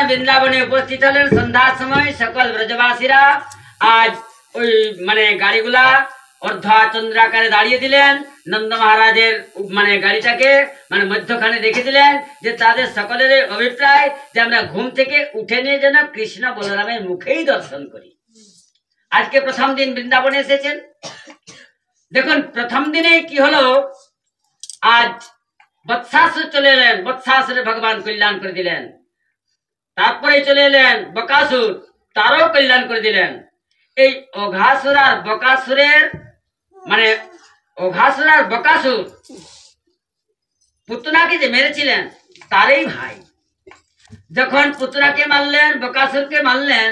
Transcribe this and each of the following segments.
বৃন্দাবনে উপস্থিত হলেন সন্ধ্যার সময় সকল ব্রজবাসীরা। আজ ওই মানে গাড়িগুলা অর্ধা চন্দ্রাকারে দাঁড়িয়ে দিলেন, নন্দ মহারাজের মানে গাড়িটাকে মানে মধ্যখানে রেখে দিলেন, যে তাদের সকলের অভিপ্রায় যে আমরা ঘুম থেকে উঠে নিয়ে যেন কৃষ্ণ বলরামের মুখেই দর্শন করি। আজকে প্রথম দিন বৃন্দাবনে এসেছেন। দেখুন প্রথম দিনে কি হলো, আজ বৎসাসুর চলে এলেন, বৎসাসুরে ভগবান কল্যাণ করে দিলেন। তারপরে চলে এলেন বকাসুর, তারও কল্যাণ করে দিলেন। এই অঘাসুর আর বকাসুরের মানে অঘাসুর আর বকাসুর পুতনাকে যে মেরেছিলেন তারই ভাই। যখন পুতনাকে মারলেন, বকাসুরকে মারলেন,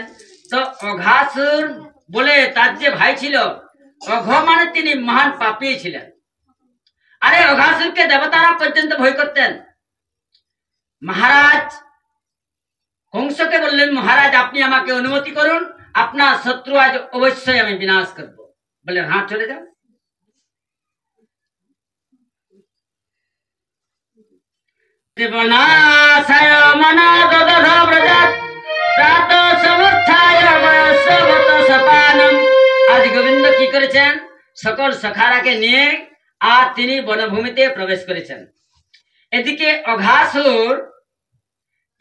তো অঘাসুর বলে তার যে ভাই ছিল, অঘ মানে তিনি মহান পাপী ছিলেন। আরে অঘাসুরকে দেবতারা পর্যন্ত ভয় করতেন। মহারাজ কংসকে বললেন, মহারাজ আপনি আমাকে অনুমতি করুন, আপনার শত্রু আজ অবশ্যই আমি বিনাশ করব। বললেন হ্যাঁ চলে যাও। আজ গোবিন্দ কি করেছেন, সকল সখারাকে নিয়ে আর তিনি বনভূমিতে প্রবেশ করেছেন। এদিকে অঘাসুর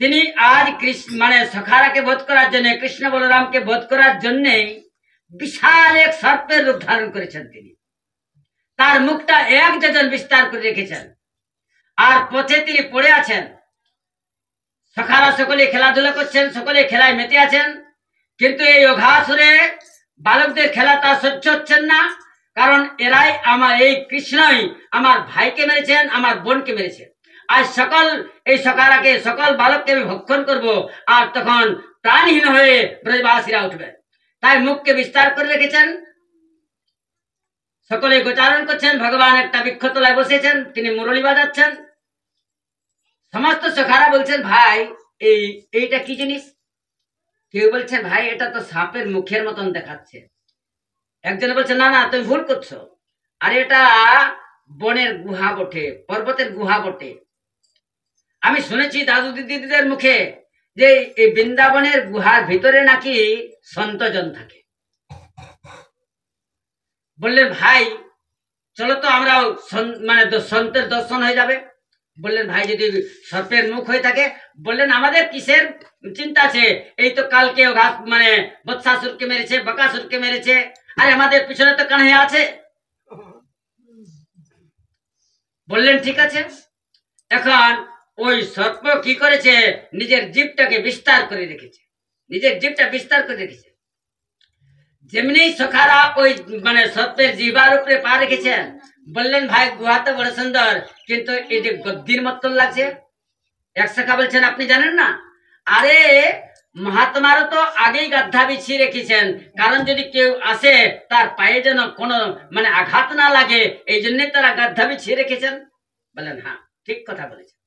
তিনি আজ কৃষ্ণ মানে সখারাকে বধ করার জন্য, কৃষ্ণ বলরামকে বধ করার জন্য বিশাল এক সর্পের রূপ ধারণ করেছেন। তিনি তার মুখটা এক যোজন বিস্তার করে রেখেছেন, আর পথে তিনি পড়ে আছেন। সখারা সকলে খেলাধুলা করছেন, সকলে খেলায় মেতে আছেন, কিন্তু এই অঘাসুরে বালকদের খেলা তার সহ্য হচ্ছেন না, কারণ এরাই আমার এই কৃষ্ণই আমার ভাইকে মেরেছেন, আমার বোনকে মেরেছেন। আজ সকল এই সখারাকে সকল বালককে আমি ভক্ষণ করব, আর তখন প্রাণহীন হয়ে ব্রজবাসীরা উঠবে। তাই মুখকে বিস্তার করে রেখেছেন, সকলে গোচারণ করছেন। ভগবান একটা বৃক্ষতলায় বসেছেন, তিনি মুরলী বাজাচ্ছেন। সমস্ত সখারা বলছেন ভাই এইটা কি জিনিস? কেউ বলছেন ভাই এটা তো সাপের মুখের মতন দেখাচ্ছে। একজনে বলছে না না তুমি ভুল করছো, আর এটা বনের গুহা বটে, পর্বতের গুহা বটে। আমি শুনেছি দাদু দিদিদের মুখে যে এই বৃন্দাবনের গুহার ভিতরে নাকি সন্তজন থাকে। বললেন ভাই চলো তো আমরা মানে সন্তের দর্শন হয়ে যাবে। বললেন ভাই যদি সর্পের মুখ হয়ে থাকে, বললেন আমাদের কিসের চিন্তা আছে, এই তো কালকে মানে বৎসাসুরকে মেরেছে, বকাসুরকে মেরেছে, আর আমাদের পিছনে তো কানহাইয়া আছে। বললেন ঠিক আছে। এখন ওই সর্প কি করেছে, নিজের জিভটাকে বিস্তার করে রেখেছে, নিজের জিভটা বিস্তার করে রেখেছে। যেমনি সখারা ওই মানে সর্পের জিহ্বার উপরে পা রেখেছেন, বললেন ভাই গুহা তো বড় সুন্দর, কিন্তু এই যে গদ্দির মতন লাগছে। এক সখা বলছেন আপনি জানেন না, আরে মহাত্মারও তো আগেই গাদ্ধা বিছিয়ে রেখেছেন, কারণ যদি কেউ আসে তার পায়ে যেন কোনো মানে আঘাত না লাগে, এই জন্যই তারা গাদ্ধা বিছিয়ে রেখেছেন। বললেন হ্যাঁ ঠিক কথা বলেছেন।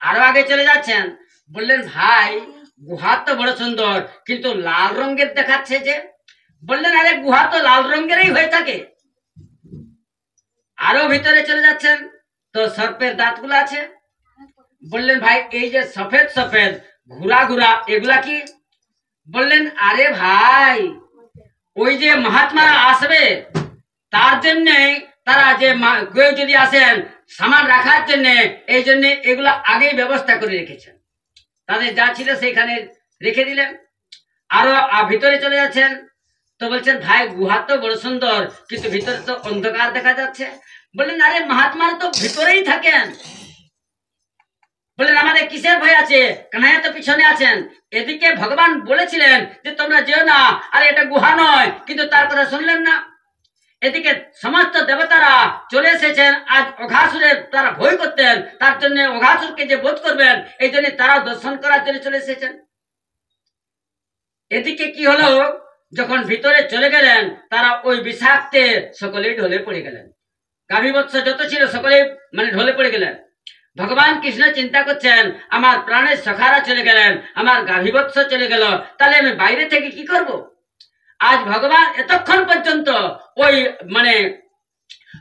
আরো আগে চলে যাচ্ছেন, বললেন ভাই গুহা তো বড় সুন্দর, কিন্তু লাল রঙের দেখাচ্ছে যে। বললেন আরে গুহা তো লাল রঙেরই হয়ে থাকে। আরো ভিতরে চলে যাচ্ছেন, তো সর্পের দাঁতগুলো আছে। বললেন ভাই এই যে সফেদ সফেদ ঘুরা ঘুরা এগুলা কি? বললেন আরে ভাই ওই যে মহাত্মারা আসবে তার জন্য, তারা যে কেউ যদি আসেন সামান রাখার জন্য, এই জন্য এগুলা আগেই ব্যবস্থা করে রেখেছেন। তাদের যা ছিল সেইখানে রেখে দিলেন। আরো ভিতরে চলে যাচ্ছেন, তো বলছেন ভাই গুহা তো বড় সুন্দর, কিন্তু ভিতরে তো অন্ধকার দেখা যাচ্ছে। বললেন আরে মহাত্মারা তো ভিতরেই থাকেন। বললেন আমাদের কিসের ভয় আছে, কানাইয়া তো পিছনে আছেন। এদিকে ভগবান বলেছিলেন যে তোমরা যেও না, আরে এটা গুহা নয়, কিন্তু তার কথা শুনলেন না। এদিকে সমস্ত দেবতারা চলে এসেছেন, আজ অঘাসুরের তারা ভয় করতেন, তার জন্য অঘাসুরকে যে বধ করবেন এই জন্য তারা দর্শন করার জন্য চলে এসেছেন। এদিকে কি হলো, যখন ভিতরে চলে গেলেন তারা ওই বিষাক্তে সকলেই ঢলে পড়ে গেলেন। গাভীবৎস যত ছিল সকলেই মানে ঢলে পড়ে গেলেন। ভগবান কৃষ্ণ চিন্তা করছেন, আমার প্রাণের সখারা চলে গেলেন, আমার গাভীবৎস চলে গেল, তাহলে আমি বাইরে থেকে কি করব? আজ ভগবান এতক্ষণ পর্যন্ত ওই মানে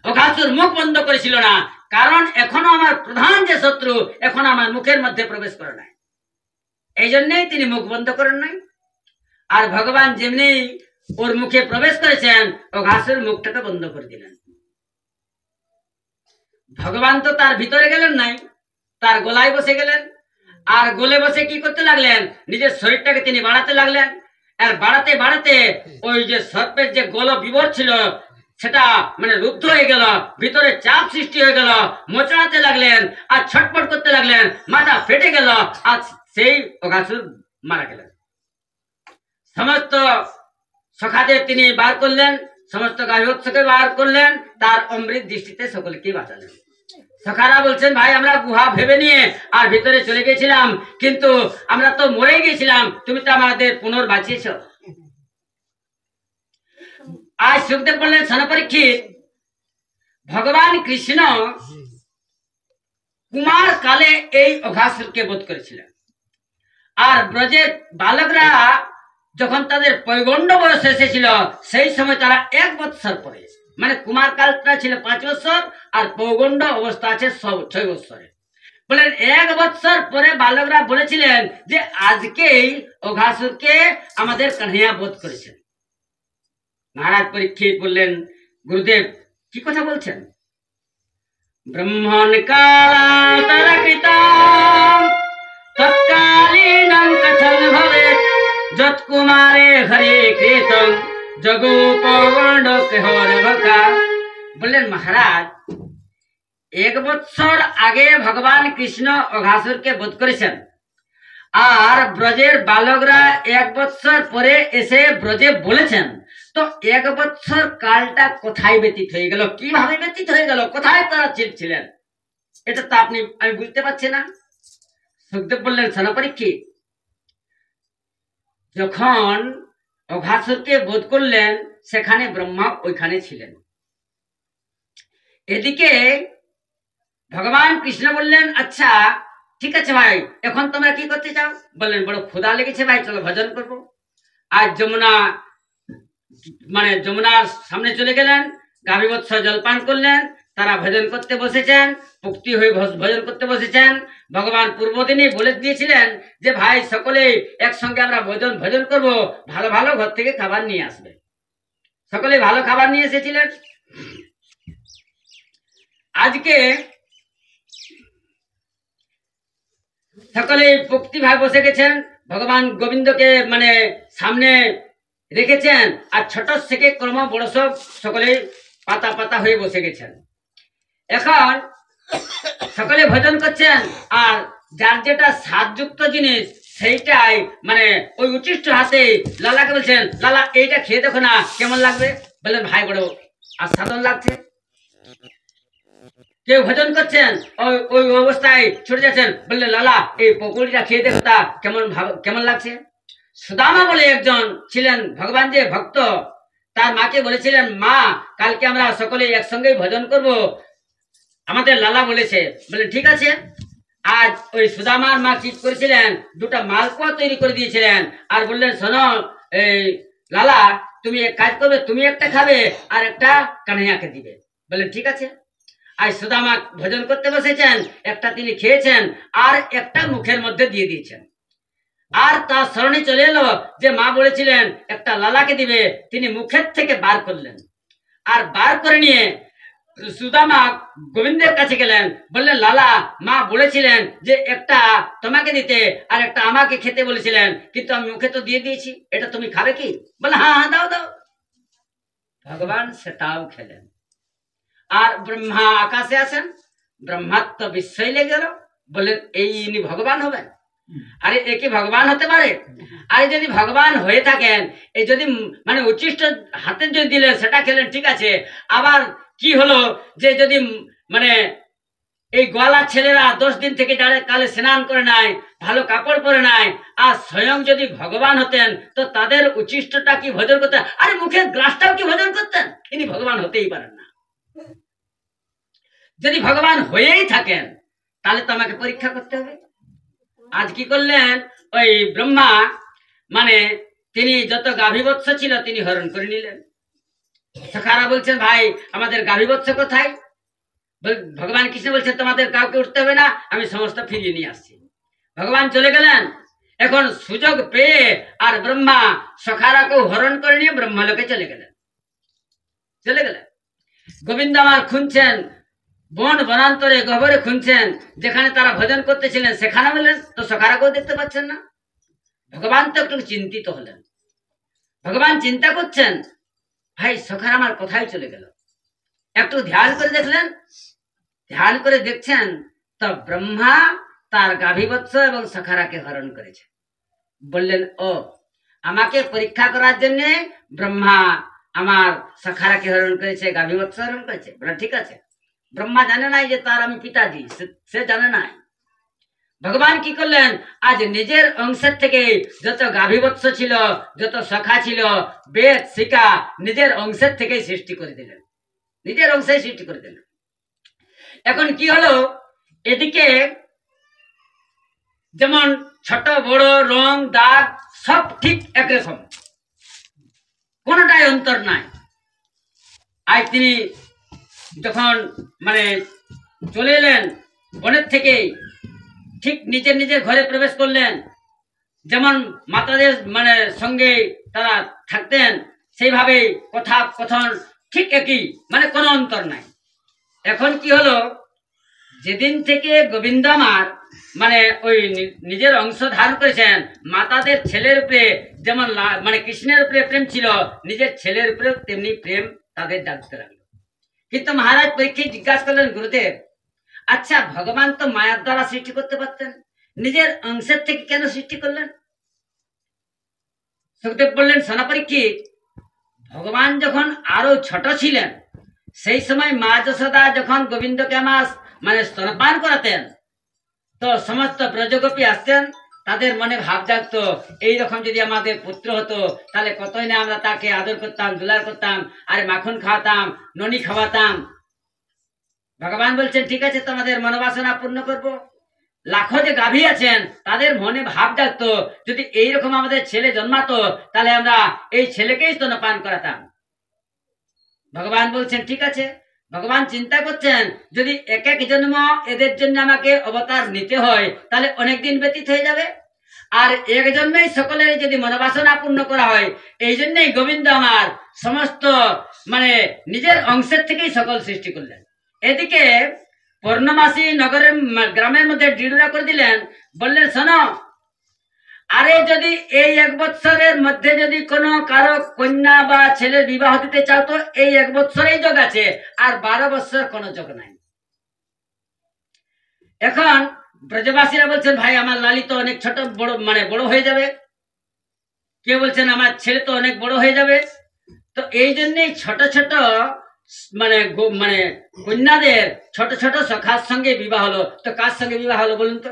অঘাসুর মুখ বন্ধ করেছিল না, কারণ এখনো আমার প্রধান যে শত্রু এখন আমার মুখের মধ্যে প্রবেশ করে নাই, এই জন্যই তিনি মুখ বন্ধ করেন নাই। আর ভগবান যেমনি ওর মুখে প্রবেশ করেছেন অঘাসুর মুখটাকে বন্ধ করে দিলেন। ভগবান তো তার ভিতরে গেলেন নাই, তার গলায় বসে গেলেন। আর গলে বসে কি করতে লাগলেন? নিজের শরীরটাকে তিনি বাড়াতে লাগলেন। আর বাড়াতে বাড়াতে ওই যে সর্পের যে গল বিবর ছিল সেটা মানে রুদ্ধ হয়ে গেল, ভিতরে চাপ সৃষ্টি হয়ে গেল, মোচড়াতে লাগলেন আর ছটফট করতে লাগলেন, মাথা ফেটে গেল আর সেই অঘাসুর মারা গেলেন। সমস্ত সখাদের তিনি বার করলেন, সমস্ত গাভীবৎসকে বার করলেন, তার অমৃত দৃষ্টিতে সকলকে বাঁচালেন। সখারা বলছেন, ভাই আমরা গুহা ভেবে নিয়ে আর ভিতরে চলে গেছিলাম, কিন্তু আমরা তো মরে গেছিলাম, তুমি তো আমাদের পুনর্বাঁচিয়েছ। আজ সুখদেব বললেন, সনপরীক্ষিত, ভগবান কৃষ্ণ কুমার কালে এই অঘাসুরকে বধ করেছিলেন। আর ব্রজের বালকরা যখন তাদের পৈগণ্ড বয়স এসেছিল সেই সময় তারা 1 বৎসর পরে, মানে কুমার কালটা ছিল 5 বৎসর আর পৌগণ্ড অবস্থা আছে 6 বৎসরে। বলেন 1 বৎসর পরে বালকরা বলেছিলেন যে আজকেই অঘাসুরকে আমাদের কানহাইয়া বধ করেছেন। মহারাজ পরীক্ষিত বললেন, গুরুদেব কি কথা বলছেন? ব্রহ্মণ কালান্তর কৃতাম তৎকালীনং কথং ভবেৎ যৎকুমারে হরে কৃতং জগোপগণ্ড কেহরভকা। বললেন মহারাজ 1 বৎসর আগে ভগবান কৃষ্ণ অঘাসুরকে বধ করেছেন, আর ব্রজের বালকরা 1 বৎসর পরে এসে ব্রজে বলেছেন, তো 1 বৎসর কালটা কোথায় ব্যতীত হয়ে গেল? কিভাবে ব্যতীত হয়ে গেল? কোথায় তারা ছিলেন? এটা তো আমি বুঝতে পারছি না। সুখদেব বললেন, সনপরীক্ষিত, যখন অঘাসুরকে বধ করলেন সেখানে ব্রহ্মা ওইখানে ছিলেন। এদিকে ভগবান কৃষ্ণ বললেন, আচ্ছা ঠিক আছে ভাই, এখন তোমরা কি করতে চাও? বললেন, বড় ক্ষুধা লেগেছে ভাই, চলো ভজন করবো। আর যমুনার সামনে চলে গেলেন, গাভীবৎস জলপান করলেন, তারা ভজন করতে বসেছেন, ভক্তি হয়ে ভজন করতে বসেছেন। ভগবান পূর্বদিনই বলে দিয়েছিলেন যে ভাই সকলে একসঙ্গে আমরা ভজন করব, ভালো ভালো ঘর থেকে খাবার নিয়ে আসবে। সকলে ভালো খাবার নিয়ে এসেছিলেন। আজকে সকলে ভক্তি ভাবে বসে গেছেন, ভগবান গোবিন্দকে মানে সামনে রেখেছেন, আর ছোট থেকে ক্রম বড় সব সকলে পাতা পাতা হয়ে বসে গেছেন। এখন সকলে ভজন করছেন, আর যার যেটা স্বাদযুক্ত জিনিস সেইটাই মানে ওই উচ্ছিষ্ট হাতে লালাকে বলছেন, লালা এইটা খেয়ে দেখো না কেমন লাগবে। বললেন, ভাই বড় আস্বাদন লাগছে। কেউ ভজন করছেন, ওই অবস্থায় ছুটে যাচ্ছেন, বললেন, লালা এই পকোড়িটা খেয়ে দেখো তা কেমন লাগছে। সুদামা বলে একজন ছিলেন ভগবান যে ভক্ত, তার মাকে বলেছিলেন, মা কালকে আমরা সকলে একসঙ্গেই ভজন করব, আমাদের লালা বলেছে। বলে ঠিক আছে। আজ ওই সুদামার মা কি করেছিলেন, 2টা মালপোয়া তৈরি করে দিয়েছিলেন, আর বললেন, শোনো এই লালা তুমি এক কাজ করবে, তুমি একটা খাবে আর একটা কানহাইয়াকে দিবে। বললেন ঠিক আছে। আজ সুদামা ভজন করতে বসেছেন, একটা তিনি খেয়েছেন আর একটা মুখের মধ্যে দিয়ে দিয়েছেন। আর তার স্মরণে চলে এলো যে মা বলেছিলেন একটা লালাকে দিবে, তিনি মুখের থেকে বার করলেন, আর বার করে নিয়ে সুদামা গোবিন্দের কাছে গেলেন, বললেন, লালা মা বলেছিলেন যে একটা তোমাকে দিতে আর একটা আমাকে খেতে বলেছিলেন, কিন্তু আমি মুখে তো দিয়ে দিয়েছি, এটা তুমি খাবে কি? বলে হ্যাঁ হ্যাঁ দাও দাও। ভগবান সেটাও খেলেন। আর ব্রহ্মা আকাশে আসেন, ব্রহ্মাত্ম বিস্ময় লেগে গেল, বললেন এই ইনি ভগবান হবেন? আরে এ কি ভগবান হতে পারে? আরে যদি ভগবান হয়ে থাকেন, এই যদি মানে উচ্ছিষ্ট হাতে যদি দিলেন সেটা খেলেন ঠিক আছে, আবার কি হলো যে যদি মানে এই গোয়ালা ছেলেরা 10 দিন থেকে কালে স্নান করে নাই, ভালো কাপড় পরে নাই, আর স্বয়ং যদি ভগবান হতেন তো তাদের উচ্ছিষ্টটা কি ভোজন করতেন? আরে মুখের গ্রাসটাও কি ভোজন করতেন? ইনি ভগবান হতেই পারেন না। যদি ভগবান হয়েই থাকেন তাহলে তো আমাকে পরীক্ষা করতে হবে। আজ কি করলেন? ওই ব্রহ্মা মানে তিনি যত গাভীবৎস ছিল তিনি হরণ করে নিলেন। সখারা বলছেন, ভাই আমাদের গাভীবৎস কোথায়? ভগবান কৃষ্ণ বলছেন, তোমাদের কাউকে উঠতে হবে না, আমি সমস্ত ফিরিয়ে নিয়ে আসছি। ভগবান চলে গেলেন। এখন সুযোগ পেয়ে আর ব্রহ্মা সখারাকে হরণ করে নিয়ে ব্রহ্মলোকে চলে গেলেন। গোবিন্দ আমার খুঁজছেন, বন বনান্তরে গহ্বরে খুঁজছেন, যেখানে তারা ভজন করতেছিলেন সেখানে বললেন তো সখারাকেও দেখতে পাচ্ছেন না। ভগবান তো একটু চিন্তিত হলেন। ভগবান চিন্তা করছেন, ভাই সখারা আমার কোথায় চলে গেল? একটু ধ্যান করে দেখলেন, ধ্যান করে দেখছেন তো ব্রহ্মা তার গাভীবৎস এবং সখারাকে হরণ করেছে। বললেন, ও আমাকে পরীক্ষা করার জন্য ব্রহ্মা আমার সখারাকে হরণ করেছে, গাভীবৎস হরণ করেছে। বলে ঠিক আছে। ব্রহ্মা জানে নাই যে তার আমি পিতাজি, সে জানে নাই। ভগবান কি করলেন? আজ নিজের অংশের থেকে যত গাভীবৎস ছিল, যত সখা ছিল, বেদ শিকা নিজের অংশের থেকেই সৃষ্টি করে দিলেন, নিজের অংশে সৃষ্টি করে দিলেন। এখন কি হলো? এদিকে যেমন ছোট বড় রং দাগ সব ঠিক একরকম, কোনটাই অন্তর নাই। আজ তিনি যখন মানে চলে এলেন বনের থেকে, ঠিক নিজের নিজের ঘরে প্রবেশ করলেন। যেমন মাতাদের মানে সঙ্গে তারা থাকতেন সেইভাবে কথা কথন ঠিক একই, মানে কোনো অন্তর নাই। এখন কি হলো? যেদিন থেকে গোবিন্দ আমার মানে ওই নিজের অংশ ধারণ করেছেন, মাতাদের ছেলের উপরে যেমন মানে কৃষ্ণের উপরে প্রেম ছিল, নিজের ছেলের উপরে তেমনি প্রেম তাদের জাগতে লাগলো। কিন্তু মহারাজ পরীক্ষিত জিজ্ঞাসা করলেন, গুরুদেব আচ্ছা ভগবান তো মায়ার দ্বারা সৃষ্টি করতে পারতেন, নিজের অংশের থেকে কেন সৃষ্টি করলেন? সুখদেব বললেন, সোনা পরীক্ষিত, ভগবান যখন আরো ছোট ছিলেন সেই সময় মা যশোদা যখন গোবিন্দকে আমার মানে স্তনপান করাতেন তো সমস্ত ব্রজগোপী আসতেন, তাদের মনে ভাব জাগতো এইরকম যদি আমাদের পুত্র হতো তাহলে কতই না আমরা তাকে আদর করতাম, দুলার করতাম, আর মাখন খাওয়াতাম, ননি খাওয়াতাম। ভগবান বলছেন, ঠিক আছে তোমাদের মনোবাসনা পূর্ণ করব। লাখো যে গাভী আছেন তাদের মনে ভাব জাগতো যদি এইরকম আমাদের ছেলে জন্মাতো তাহলে আমরা এই ছেলেকেই স্তনপান করাতাম। ভগবান বলছেন ঠিক আছে। ভগবান চিন্তা করছেন যদি এক এক জন্ম এদের জন্য আমাকে অবতার নিতে হয় তাহলে অনেকদিন ব্যতীত হয়ে যাবে, আর এক জন্মেই সকলের যদি মনোবাসনা পূর্ণ করা হয়, এই জন্যই গোবিন্দ আমার সমস্ত মানে নিজের অংশের থেকেই সকল সৃষ্টি করলেন। এদিকে পূর্ণমাসী নগরের গ্রামের মধ্যে ডিডুরা করে দিলেন, বললেন শোনো, আরে যদি এই 1 বৎসরের মধ্যে যদি কোনো কারো কন্যা বা ছেলের বিবাহ দিতে চাও তো এই 1 বৎসরেই যোগ আছে, আর 12 বৎসর কোনো যোগ নাই। এখন ব্রজবাসীরা বলছেন, ভাই আমার লালি তো অনেক ছোট বড় মানে বড় হয়ে যাবে, কেউ বলছেন আমার ছেলে তো অনেক বড় হয়ে যাবে। তো এই জন্যই ছোট ছোট মানে মানে কন্যাদের ছোট ছোট সখার সঙ্গে বিবাহ হলো। তো কার সঙ্গে বিবাহ হলো বলুন তো?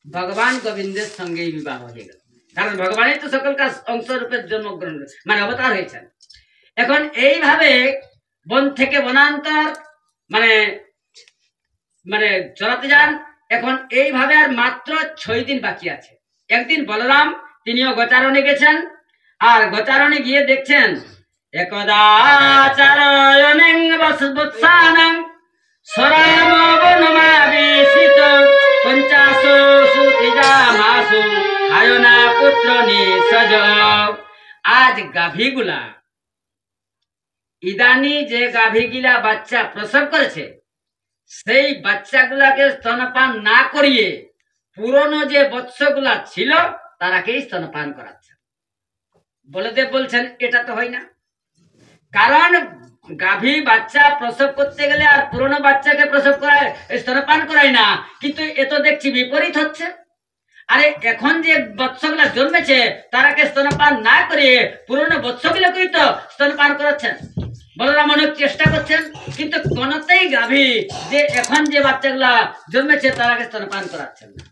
ভগবান গোবিন্দের সঙ্গেই বিবাহ হয়ে গেল, কারণ ভগবানই তো সকল কাজ অংশ রূপে জন্মগ্রহণ মানে অবতার হয়েছেন। এখন এইভাবে বন থেকে বনান্তর মানে মানে চলাতে যান। এখন এইভাবে আর মাত্র 6 দিন বাকি আছে। একদিন বলরাম তিনিও গোচারণে গেছেন, আর গোচারণে গিয়ে দেখছেন একদা চারয়নেং বৎসানাং সরাম বনমাবিশিত পঞ্চাশো সুতিজামাসু হায়না পুত্র নিঃসজ। আজ গাভীগুলা ইদানি যে গাভীগুলা বাচ্চা প্রসব করেছে সেই বাচ্চাগুলাকে স্তনপান না করিয়ে পুরনো যে বৎসগুলা ছিল তারাকেই স্তনপান করাচ্ছে। বলদেব বলছেন এটা তো হয় না, কারণ গাভী বাচ্চা প্রসব করতে গেলে আর পুরনো বাচ্চাকে প্রসব করায় স্তনপান করায় না, কিন্তু এ তো দেখছি বিপরীত হচ্ছে। আরে এখন যে বৎসগুলা জন্মেছে তারাকে স্তনপান না করে পুরনো বৎসগুলোকেই তো স্তনপান করাচ্ছেন। বলরাম অনেক চেষ্টা করছেন, কিন্তু কোনতেই গাভী যে এখন যে বাচ্চাগুলা জন্মেছে তারাকে স্তনপান করাচ্ছেন না।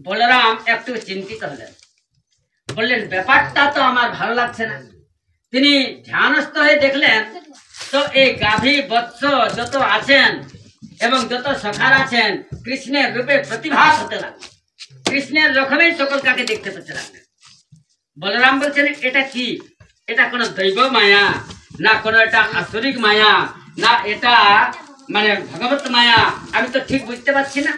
বলরাম একটু চিন্তিত হলেন, বললেন ব্যাপারটা তো আমার ভালো লাগছে না। তিনি ধ্যানস্থ হয়ে দেখলেন তো এই গাভী বৎস যত আছেন এবং যত সখার আছেন কৃষ্ণের রূপে প্রতিভাস হতে লাগলো, কৃষ্ণের রকমই সকল কাকে দেখতে পেতে লাগলেন। বলরাম বলছেন এটা কি, এটা কোনো দৈব মায়া না কোনো এটা আসরিক মায়া না এটা মানে ভগবত মায়া, আমি তো ঠিক বুঝতে পারছি না।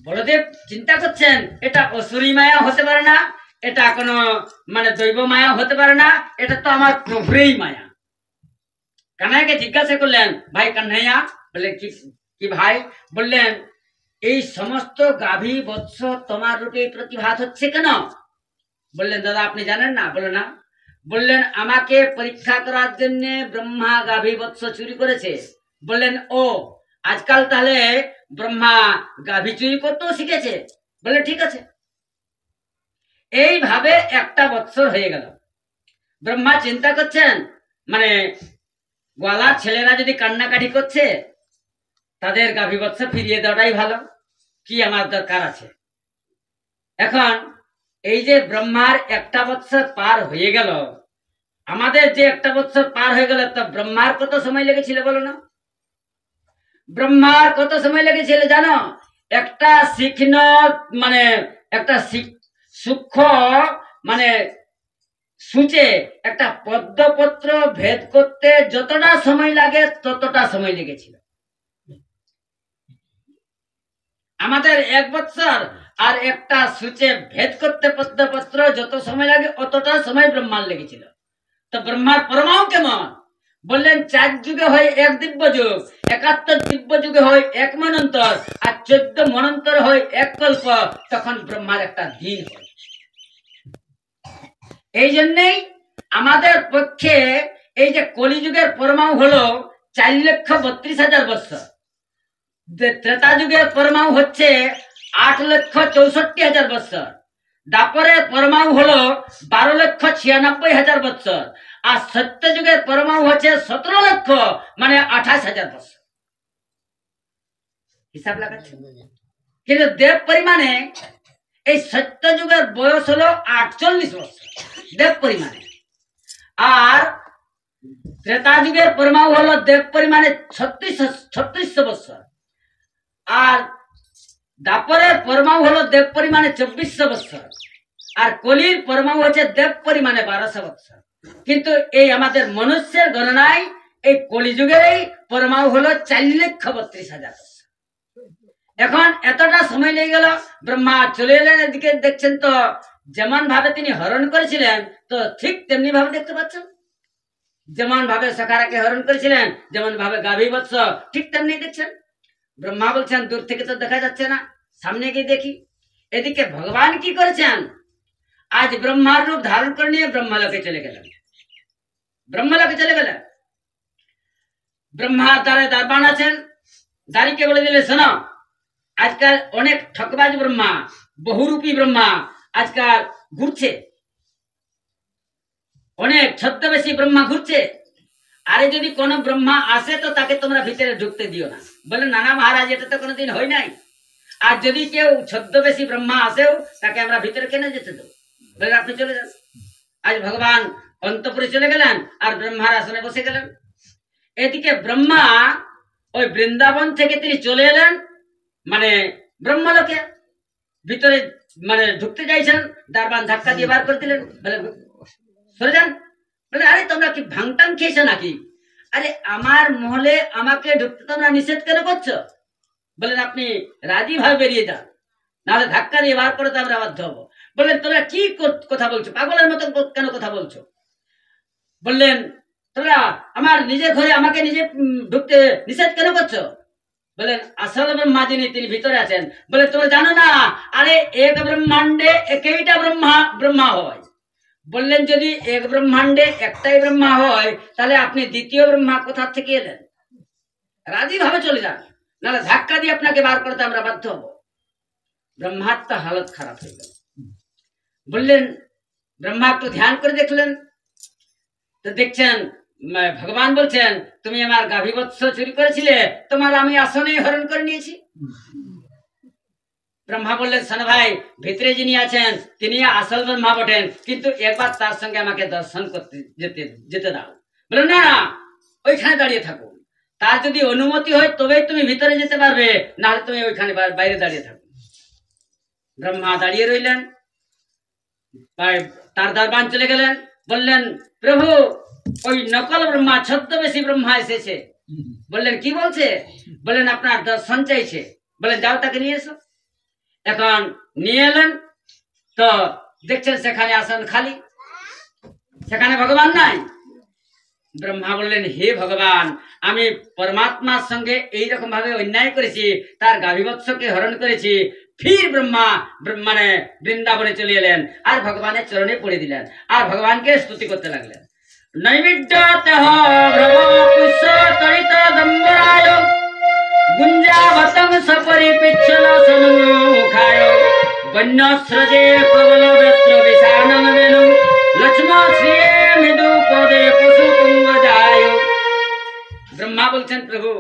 বলদেব চিন্তা করছেন এটা অসুরী মায়া হতে পারে না, এটা কোনো মানে দৈব মায়া হতে পারে না, এটা তো আমার প্রভুরই মায়া। কানাইকে জিজ্ঞাসা করলেন, ভাই কান্নাইয়া, বলে কি ভাই? বললেন এই সমস্ত গাভী বৎস তোমার রূপে প্রতিভাত হচ্ছে কেন? বললেন দাদা আপনি জানেন না? বলে না। বললেন আমাকে পরীক্ষা করার জন্য ব্রহ্মা গাভী বৎস চুরি করেছে। বললেন ও আজকাল তাহলে ব্রহ্মা গাভী চুরি করতেও শিখেছে। বলে ঠিক আছে। এইভাবে একটা বৎসর হয়ে গেল। ব্রহ্মা চিন্তা করছেন মানে গোয়ালার ছেলেরা যদি কান্নাকাটি করছে তাদের গাভী বৎস ফিরিয়ে দেওয়াটাই ভালো, কি আমার দরকার আছে। এখন এই যে ব্রহ্মার একটা বৎসর পার হয়ে গেল, আমাদের যে একটা বৎসর পার হয়ে গেল, তো ব্রহ্মার কত সময় লেগেছিল বলো না? ব্রহ্মার কত সময় লেগেছিল জানো? একটা শিখন মানে একটা সূক্ষ্ম মানে সূচে একটা পদ্মপত্র ভেদ করতে যতটা সময় লাগে ততটা সময় লেগেছিল। আমাদের এক বৎসর আর একটা সূচে ভেদ করতে পদ্মপত্র যত সময় লাগে অতটা সময় ব্রহ্মার লেগেছিল। তো ব্রহ্মার পরমাণু কেমন? বললেন 4 যুগে হয় এক দিব্য যুগ, 71 দিব্য যুগে হয় এক মনন্তর, আর 14 মনন্তর হয় এক কল্প। তখন ব্রহ্মার একটা দিন হয়। এই জন্যেই আমাদের পক্ষে এই যে কলিযুগের পরমাণু হলো 4,32,000 বৎসর, ত্রেতা যুগের পরমাণু হচ্ছে 8,64,000 বৎসর, দাপরের পরমাণু হলো 12,96,000 বৎসর, আর সত্য যুগের পরমাণু হচ্ছে 17 লক্ষ মানে 28,000 বৎসর। হিসাব লাগাচ্ছে। কিন্তু দেব পরিমাণে এই সত্য যুগের বয়স হলো 48 বছর দেব পরিমাণে, আর ত্রেতা যুগের পরমাণু হলো দেব পরিমাণে 3600 বছর, আর দাপরের পরমাণু হলো দেব পরিমাণে 2400 বছর, আর কলির পরমাণু হচ্ছে দেব পরিমাণে 1200 বছর। কিন্তু এই আমাদের মনুষ্যের গণনায় এই কলিযুগের এই পরমাণু হলো 4,32,000 বছর। এখন এতটা সময় লেগে গেল, ব্রহ্মা চলে এলেন এদিকে, দেখছেন তো যেমন ভাবে তিনি হরণ করেছিলেন তো ঠিক তেমনি ভাবে দেখতে পাচ্ছেন, যেমন ভাবে সখারাকে হরণ করেছিলেন, যেমন ভাবে গাভী বৎস ঠিক তেমনি দেখছেন। ব্রহ্মা বলছেন দূর থেকে তো দেখা যাচ্ছে না, সামনে গিয়ে দেখি। এদিকে ভগবান কি করেছেন, আজ ব্রহ্মার রূপ ধারণ করে নিয়ে ব্রহ্মালোকে চলে গেলেন। ব্রহ্মালোকে চলে গেলেন, ব্রহ্মার দ্বারে দরবান আছেন, দাঁড়িকে বলে দিলে শোনো আজকাল অনেক ঠকবাজ ব্রহ্মা, বহুরূপী ব্রহ্মা আজকাল ঘুরছে, অনেক ছদ্মবেশী ব্রহ্মা ঘুরছে। আরে যদি কোনো ব্রহ্মা আসে তো তাকে তোমরা ভিতরে ঢুকতে দিও না। বলে নানা মহারাজ এটা তো কোনোদিন হয় নাই, আর যদি কেউ ছদ্মবেশী ব্রহ্মা আসেও তাকে আমরা ভিতরে কেন যেতে দেবো? বলে আপনি চলে যান। আজ ভগবান অন্তপুরে চলে গেলেন আর ব্রহ্মার আসনে বসে গেলেন। এদিকে ব্রহ্মা ওই বৃন্দাবন থেকে তিনি চলে এলেন মানে ব্রহ্মলোকে, ভিতরে মানে ঢুকতে চাইছেন, দারবান ধাক্কা দিয়ে বার করে দিলেন, বলে সরে যান। বলে আরে তোমরা কি ভাঙটাং খেয়েছো নাকি? আরে আমার মহলে আমাকে ঢুকতে তোমরা নিষেধ কেন করছো? বলেন আপনি রাজি ভাবে বেরিয়ে যান, নাহলে ধাক্কা দিয়ে বার করে তো আমরা বাধ্য হবো। বললেন তোমরা কি কথা বলছো, পাগলের মতো কেন কথা বলছো? বললেন তোমরা আমার নিজের ঘরে আমাকে নিজে ঢুকতে নিষেধ কেন করছো? বলেন আসল ব্রহ্মা যিনি তিনি ভিতরে আছেন। বলে তোমরা জানো না, আরে এক ব্রহ্মাণ্ডে একইটা ব্রহ্মা হয়। বললেন যদি এক ব্রহ্মাণ্ডে একটাই ব্রহ্মা হয় তাহলে আপনি দ্বিতীয় ব্রহ্মা কোথা থেকে এলেন? রাজি ভাবে চলে যান, নাহলে ধাক্কা দিয়ে আপনাকে বার করতে আমরা বাধ্য হবো। ব্রহ্মার তো হালত খারাপ হয়ে গেল। বললেন ব্রহ্মা একটু ধ্যান করে দেখলেন, তো দেখছেন ভগবান বলছেন তুমি আমার গাভীবৎস চুরি করেছিলে, তোমার আমি আসনে হরণ করে নিয়েছি। ব্রহ্মা বললেন শোনো ভাই, ভিতরে যিনি আছেন তিনি আসল ব্রহ্মা বটেন, কিন্তু একবার তার সঙ্গে আমাকে দর্শন করতে যেতে দাও। বলে না না, ওইখানে দাঁড়িয়ে থাকো, তার যদি অনুমতি হয় তবেই তুমি ভিতরে যেতে পারবে, নাহলে তুমি ওইখানে বাইরে দাঁড়িয়ে থাকো। ব্রহ্মা দাঁড়িয়ে রইলেন, তার দরবান চলে গেলেন, বললেন প্রভু ওই নকল ব্রহ্মা, ছদ্মবেশী ব্রহ্মা এসেছে। বললেন কি বলছে? বললেন আপনার দর্শন চাইছে। বললেন যাও তাকে নিয়ে এসো। এখন নিয়ে এলেন, তো দেখছেন সেখানে আসন খালি, সেখানে ভগবান নাই। ব্রহ্মা বললেন হে ভগবান, আমি পরমাত্মার সঙ্গে এইরকম ভাবে অন্যায় করেছি, তার গাভীবৎসকে হরণ করেছি। ফির ব্রহ্মা মানে বৃন্দাবনে চলে এলেন, আর ভগবানের চরণে পড়ে দিলেন, আর ভগবানকে স্তুতি করতে লাগলেন। নৈবেদ্য তেহ ভ্রব পুষ্য তরিত দম্বরায় গুঞ্জাবতং সপরিপিচ্ছল সন্মুখায় বন্যস্রজে প্রবল বেত্র বিষাণং বেনু লক্ষ্ম শ্রিয়ে মৃদু পদে পশু কুঙ্গ যায়। ব্রহ্মা বলছেন প্রভু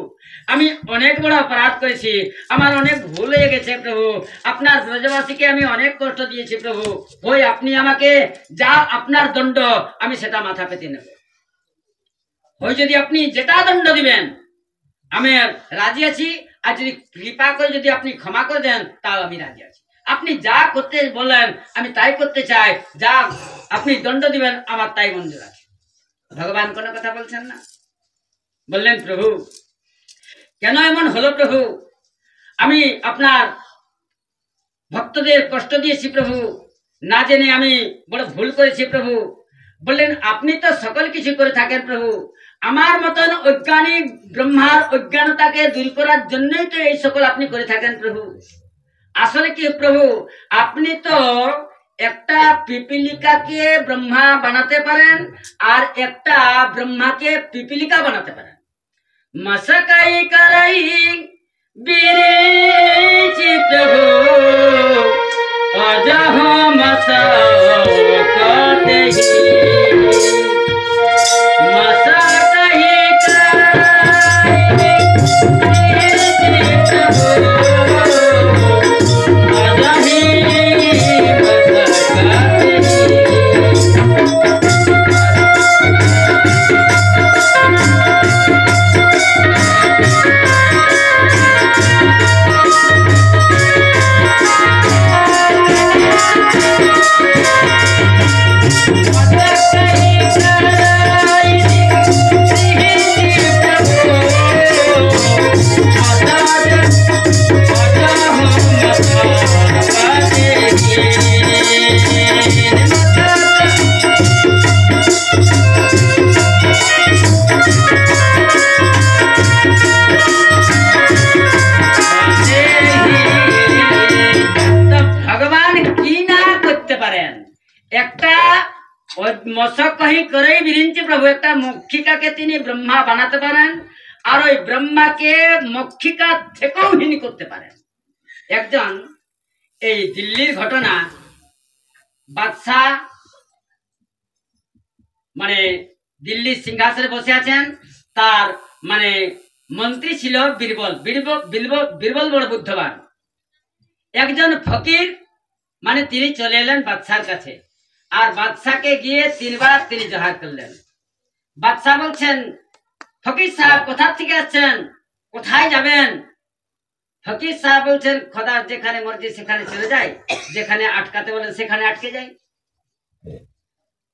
আমি অনেক বড় অপরাধ করেছি, আমার অনেক ভুল হয়ে গেছে প্রভু, আপনার ব্রজবাসীকে আমি অনেক কষ্ট দিয়েছি প্রভু, ওই আপনি আমাকে যা আপনার দণ্ড আমি সেটা মাথা পেতে নেব। ওই যদি আপনি যেটা দণ্ড দিবেন আমি রাজি আছি, আর যদি কৃপা করে যদি আপনি ক্ষমা করে দেন তাও আমি রাজি আছি। আপনি যা করতে বলেন আমি তাই করতে চাই, যা আপনি দণ্ড দিবেন আমার তাই মঞ্জুর আছে। ভগবান কোনো কথা বলছেন না। বললেন প্রভু কেন এমন হলো প্রভু, আমি আপনার ভক্তদের কষ্ট দিয়েছি প্রভু, না জেনে আমি বড় ভুল করেছি প্রভু। বললেন আপনি তো সকল কিছু করে থাকেন প্রভু, আমার মতন অজ্ঞানী ব্রহ্মার অজ্ঞানতাকে দূর করার জন্যই তো এই সকল আপনি করে থাকেন প্রভু। আসলে কি প্রভু, আপনি তো একটা পিপিলিকাকে ব্রহ্মা বানাতে পারেন, আর একটা ব্রহ্মাকে পিপিলিকা বানাতে পারেন। মশকাই করাই বিরিচি প্রভু অজহ মশকতে প্রভু একটা মক্ষিকাকে তিনি ব্রহ্মা বানাতে পারেন, আর ওই ব্রহ্মাকে মক্ষিকা থেকেও হীন করতে পারেন। একজন এই দিল্লির ঘটনা, বাদশাহ মানে দিল্লির সিংহাসনে বসে আছেন, তার মানে মন্ত্রী ছিল বীরবল। বীরবল বড় বুদ্ধবান। একজন ফকির মানে তিনি চলে এলেন বাদশার কাছে, আর বাদশাকে গিয়ে 3 বার তিনি জোহার করলেন। বাদশাহ বলছেন ফকির সাহেব কোথা থেকে আসছেন, কোথায় যাবেন? ফকির সাহেব বলছেন খোদার যেখানে মর্জি সেখানে চলে যায়, যেখানে আটকাতে বলেন সেখানে আটকে যায়।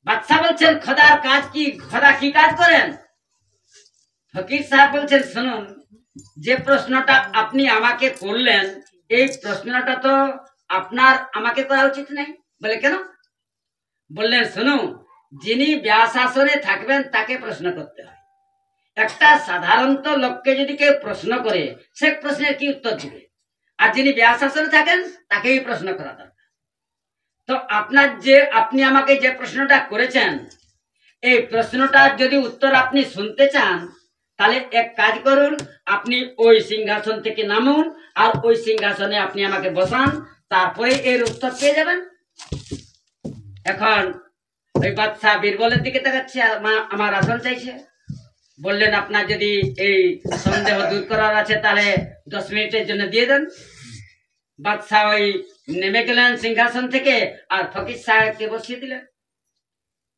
বাদশাহ বলছেন খোদার কাজ কি, খোদা কি কাজ করেন? ফকির সাহেব বলছেন শুনুন, যে প্রশ্নটা আপনি আমাকে করলেন এই প্রশ্নটা তো আপনার আমাকে করা উচিত নেই। বলে কেন? বললেন শুনুন, যিনি ব্যাসাসনে থাকবেন তাকে প্রশ্ন করতে হয়। একটা সাধারণত লোককে যদি কেউ প্রশ্ন করে সে প্রশ্নের কি উত্তর দিবে, আর যিনি ব্যাসাসনে থাকেন তাকেই প্রশ্ন করা দরকার। তো আপনি আমাকে যে প্রশ্নটা করেছেন এই প্রশ্নটার যদি উত্তর আপনি শুনতে চান তাহলে এক কাজ করুন, আপনি ওই সিংহাসন থেকে নামুন আর ওই সিংহাসনে আপনি আমাকে বসান, তারপরে এর উত্তর পেয়ে যাবেন। এখন ওই বাদশাহ বীরবলের দিকে তাকাচ্ছে, আমার আসন চাইছে। বললেন আপনার যদি এই সন্দেহ দূর করার আছে তাহলে 10 মিনিটের জন্য দিয়ে দেন। বাদশাহ ওই নেমে গেলেন সিংহাসন থেকে আর ফকির সাহেবকে বসিয়ে দিলেন।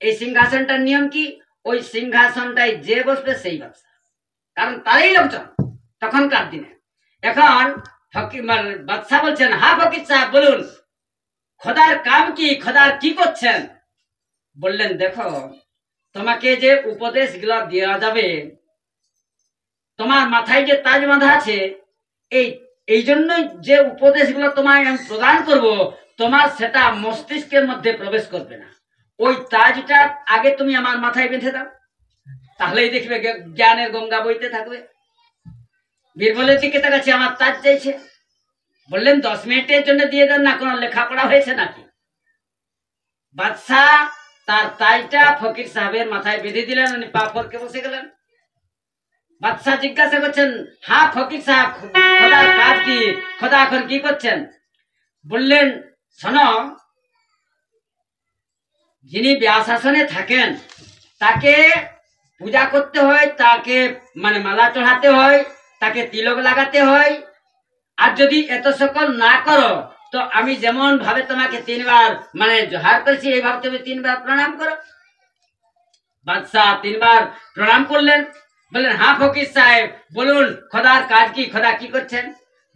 এই সিংহাসনটার নিয়ম কি, ওই সিংহাসনটাই যে বসবে সেই বাদশাহ, কারণ তারই লোকজন তখনকার দিনে। এখন ফকির বাদশাহ বলছেন, হ্যাঁ ফকির সাহেব বলুন, খোদার কাম কি, খোদার কি করছেন? বললেন দেখো, তোমাকে যে উপদেশ গুলা দেওয়া যাবে, তোমার মাথায় যে তাজ বাঁধা আছে, এই জন্যই যে উপদেশগুলো তোমায় আমি প্রদান করব, তোমার সেটা মস্তিষ্কের মধ্যে প্রবেশ করবে না। ওই তাজটা আগে তুমি আমার মাথায় বেঁধে দাও, তাহলেই দেখবে জ্ঞানের গঙ্গা বইতে থাকবে। বীরবলের দিকে তাকাচ্ছে, আমার তাজ চাইছে। বললেন 10 মিনিটের জন্য দিয়ে দেন না, কোনো লেখাপড়া হয়েছে নাকি? বাদশাহ তার তাজটা ফকির সাহেবের মাথায় বেঁধে দিলেন, উনি পা ফরকে বসে গেলেন। বাদশাহ জিজ্ঞাসা করছেন, হ্যাঁ ফকির সাহেব, খোদার কাজ কি, খোদা এখন কি করছেন? বললেন শোনো, যিনি ব্যাসাসনে থাকেন তাকে পূজা করতে হয়, তাকে মালা চড়াতে হয়, তাকে তিলক লাগাতে হয়। আর যদি এত সকল না করো তো আমি যেমন ভাবে তোমাকে 3 বার জোহার করেছি, এইভাবে তুমি 3 বার প্রণাম করো। বাদশাহ 3 বার প্রণাম করলেন। বললেন, হ্যাঁ ফকির সাহেব বলুন, খোদার কাজ কি, খোদা কি করছেন?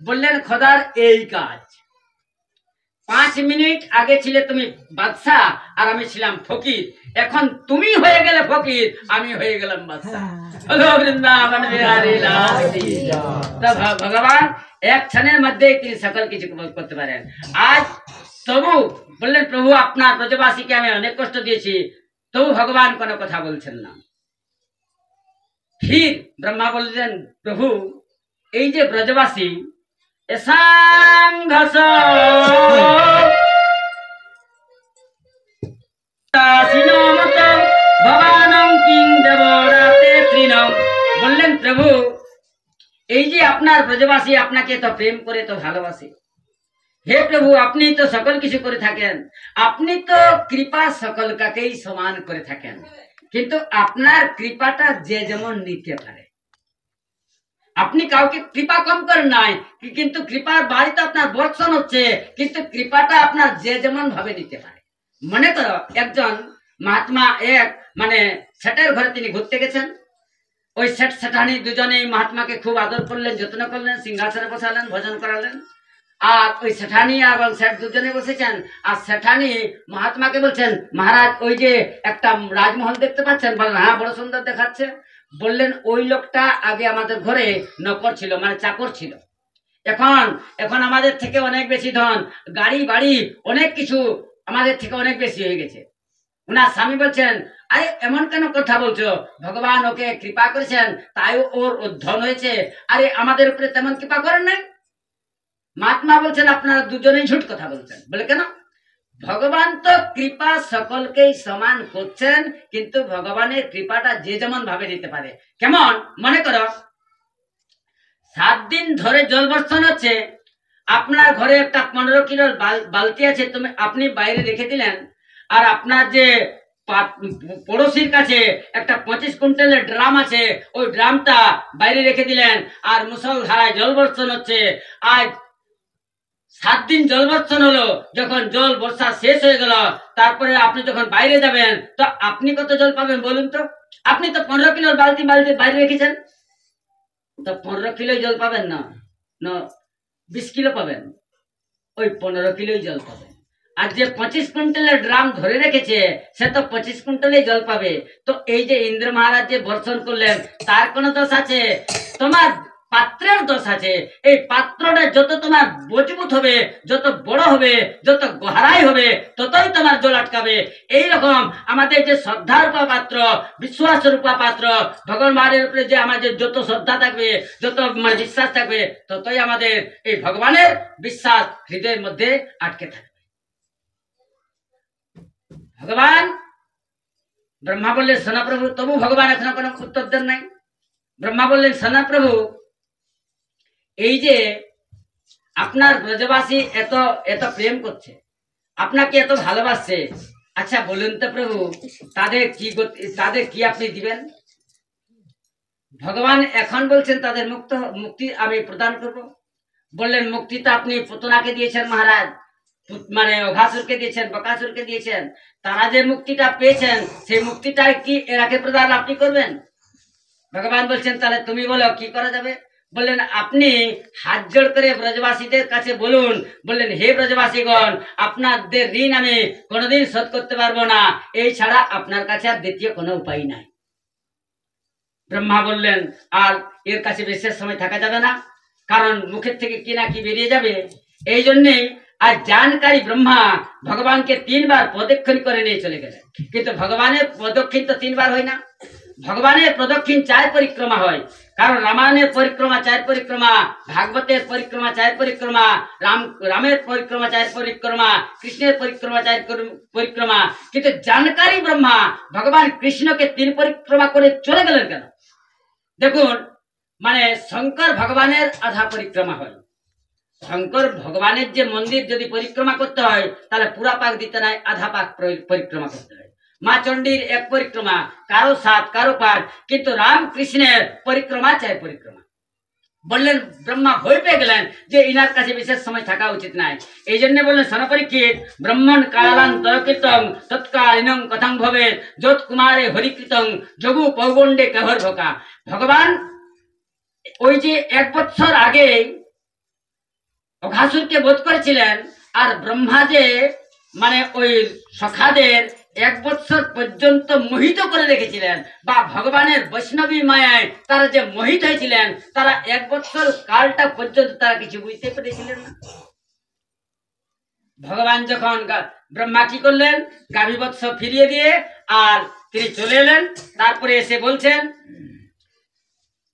বললেন, খোদার এই কাজ, 5 মিনিট আগে ছিলে তুমি বাদশাহ আর আমি ছিলাম ফকির, এখন তুমি হয়ে গেলে ফকির, আমি হয়ে গেলাম বাদশাহ। ভগবান এক ক্ষণের মধ্যে তিনি সকল কিছু করতে পারেন। আজ তবু বললেন, প্রভু আপনার ব্রজবাসীকে আমি অনেক কষ্ট দিয়েছি, তবু ভগবান কোনো কথা বলছেন না। ফির ব্রহ্মা বললেন, প্রভু এই যে ব্রজবাসী বললেন, প্রভু এই যে আপনার ব্রজবাসী আপনাকে তো প্রেম করে, তো ভালোবাসে। হে প্রভু, আপনি তো সকল কিছু করে থাকেন, আপনি তো কৃপা সকল কাকেই সমান করে থাকেন, কিন্তু আপনার কৃপাটা যে যেমন নিতে পারে। আপনি কাউকে কৃপা কম করেন নাই, কিন্তু কৃপার বাড়িতে আপনার বর্ষণ হচ্ছে, কিন্তু কৃপাটা আপনার যে যেমন ভাবে নিতে পারে। মনে করো একজন মহাত্মা এক শেঠের ঘরে তিনি ঘুরতে গেছেন। ওই শেঠ শেঠানি দুজনেই মহাত্মাকে খুব আদর করলেন, যত্ন করলেন, সিংহাসনে বসালেন, ভোজন করালেন। আর ওই শেঠানি এবং শেঠ দুজনে বসেছেন। আর শেঠানি মহাত্মাকে বলছেন, মহারাজ ওই যে একটা রাজমহল দেখতে পাচ্ছেন? বললেন, হ্যাঁ বড় সুন্দর দেখাচ্ছে। বললেন, ওই লোকটা আগে আমাদের ঘরে নকর ছিল, চাকর ছিল। এখন আমাদের থেকে অনেক বেশি ধন, গাড়ি বাড়ি অনেক কিছু আমাদের থেকে অনেক বেশি হয়ে গেছে। ওনার স্বামী বলছেন, আরে এমন কেন কথা বলছো? ভগবান ওকে কৃপা করেছেন, তাই ওর ধন হয়েছে। আরে আমাদের উপরে তেমন কৃপা করেন নাই। মহাত্মা বলছেন, আপনারা দুজনেই ঝুট কথা বলছেন। বলে কেন? ভগবান তো কৃপা সকলকেই সমান করছেন, কিন্তু ভগবানের কৃপাটা যে যেমন ভাবে দিতে পারে। কেমন? মনে করো 7 দিন ধরে জল বর্ষণ হচ্ছে, আপনার ঘরে একটা 15 কিলোর বালতি আছে, আপনি বাইরে রেখে দিলেন। আর আপনার যে পড়োশির কাছে একটা 25 কুইন্টালের ড্রাম আছে, ওই ড্রামটা বাইরে রেখে দিলেন। আর মুষলধারায় জল বর্ষণ হচ্ছে। আজ 7 দিন জল বর্ষণ হলো, যখন জল বর্ষা শেষ হয়ে গেল, তারপরে আপনি যখন বাইরে যাবেন তো আপনি কত জল পাবেন বলুন তো? আপনি তো 15 কিলোর বালতি বাইরে রেখেছেন, তো 15 কিলো জল পাবেন না, 20 কিলো পাবেন, ওই 15 কিলোই জল পাবেন। আর যে 25 কুইন্টালের ড্রাম ধরে রেখেছে সে তো 25 কুইন্টালেই জল পাবে। তো এই যে ইন্দ্র মহারাজ যে বর্ষণ করলেন, তার কোনো দোষ আছে? তোমার পাত্রের দোষ আছে। এই পাত্রটা যত তোমার মজবুত হবে, যত বড় হবে, যত গহরাই হবে, ততই তোমার জল আটকাবে। এইরকম আমাদের যে শ্রদ্ধার পাত্র, বিশ্বাসের পাত্র, ভগবানের উপরে যে আমাদের যত শ্রদ্ধা থাকবে, যত বিশ্বাস থাকবে, ততই আমাদের এই ভগবানের বিশ্বাস হৃদয়ের মধ্যে আটকে থাকবে। ভগবান ব্রহ্মা বললেন, সোনাপ্রভু, তবু ভগবান এখনো কোনো উত্তর দেন নাই। ব্রহ্মা বললেন, সোনাপ্রভু এই যে আপনার ব্রজবাসী এত এত প্রেম করছে, আপনাকে এত ভালোবাসছে, আচ্ছা বলুন তো প্রভু, তাদের কি আপনি দিবেন? ভগবান এখন বলছেন তাদের মুক্তি আমি প্রদান করব। বললেন মুক্তি তো আপনি পুতনাকে দিয়েছেন মহারাজ, মানে অঘাসুরকে দিয়েছেন, বকাসুরকে দিয়েছেন। তারা যে মুক্তিটা পেয়েছেন সেই মুক্তিটা কি এরাকে প্রদান আপনি করবেন? ভগবান বলছেন তাহলে তুমি বলো কি করা যাবে। বললেন আপনি হাত জোড় করে ব্রজবাসীদের কাছে বলুন, বললেন হে ব্রজবাসীগণ, আপনাদের ঋণ আমি কোনোদিন শোধ করতে পারবো না, এই ছাড়া আপনার কাছে আর দ্বিতীয় কোনো উপায় নাই। ব্রহ্মা বললেন আর এর কাছে বিশেষ সময় থাকা যাবে না, কারণ মুখের থেকে কি না কি বেরিয়ে যাবে। এই জন্যেই আর জানকারী ব্রহ্মা ভগবানকে 3 বার প্রদক্ষিণ করে নিয়ে চলে গেলেন। কিন্তু ভগবানের প্রদক্ষিণ তো 3 বার হয় না, ভগবানের প্রদক্ষিণ 4 পরিক্রমা হয়। কারণ রামায়ণের পরিক্রমা 4 পরিক্রমা, ভাগবতের পরিক্রমা 4 পরিক্রমা, রামের পরিক্রমা 4 পরিক্রমা, কৃষ্ণের পরিক্রমা 4 পরিক্রমা। কিন্তু জানকারী ব্রহ্মা ভগবান কৃষ্ণকে 3 পরিক্রমা করে চলে গেলেন কেন? দেখুন, মানে শঙ্কর ভগবানের আধা পরিক্রমা হয়। শঙ্কর ভগবানের যে মন্দির যদি পরিক্রমা করতে হয় তাহলে পুরা পাক দিতে নাই, আধা পাক পরিক্রমা করতে হয়। মা চণ্ডীর 1 পরিক্রমা, কারো 7, কারো 5, কিন্তু রামকৃষ্ণের পরিক্রমা 4 পরিক্রমা। বললেন ব্রহ্মা ভয় পেয়ে গেলেন যে ইনার কাছে বিশেষ সময় থাকা উচিত নাই। এই জন্য বললেন সনপরীক্ষিত ব্রহ্মণ কালান্তরকৃতং তৎকালীনং কথং ভবেৎ যৎ কুমারে হরিকৃতং যোগু পৌগণ্ডে কেহর ভোকা। ভগবান ওই যে 1 বছর আগে অঘাসুরকে বধ করেছিলেন, আর ব্রহ্মা যে মানে ওই সখাদের 1 বছর পর্যন্ত মোহিত করে রেখেছিলেন, বা ভগবানের বৈষ্ণবী মায়ায় তারা যে মোহিত হয়েছিলেন, তারা 1 বছর কালটা পর্যন্ত তারা কিছু বুঝতে পেরেছিলেন না। ভগবান যখন ব্রহ্মা কি করলেন, গাভী বৎস ফিরিয়ে দিয়ে আর তিনি চলে এলেন। তারপরে এসে বলছেন,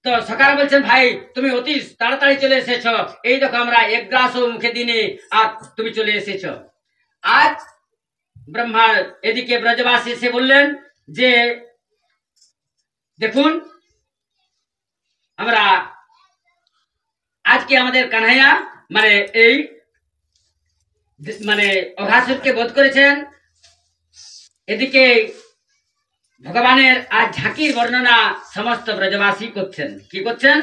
তো সকালে বলছেন ভাই তুমি অতি তাড়াতাড়ি চলে এসেছ, এই দেখো আমরা 1 গ্রাসও মুখে দিনে আর তুমি চলে এসেছ। আজ ব্রহ্মা এদিকে ব্রজবাসী এসে বললেন যে দেখুন আমরা আজকে আমাদের কানহাইয়া মানে এই মানে অঘাসুরকে বধ করেছেন। এদিকে ভগবানের আজ ঝাঁকির বর্ণনা সমস্ত ব্রজবাসী করছেন। কি করছেন?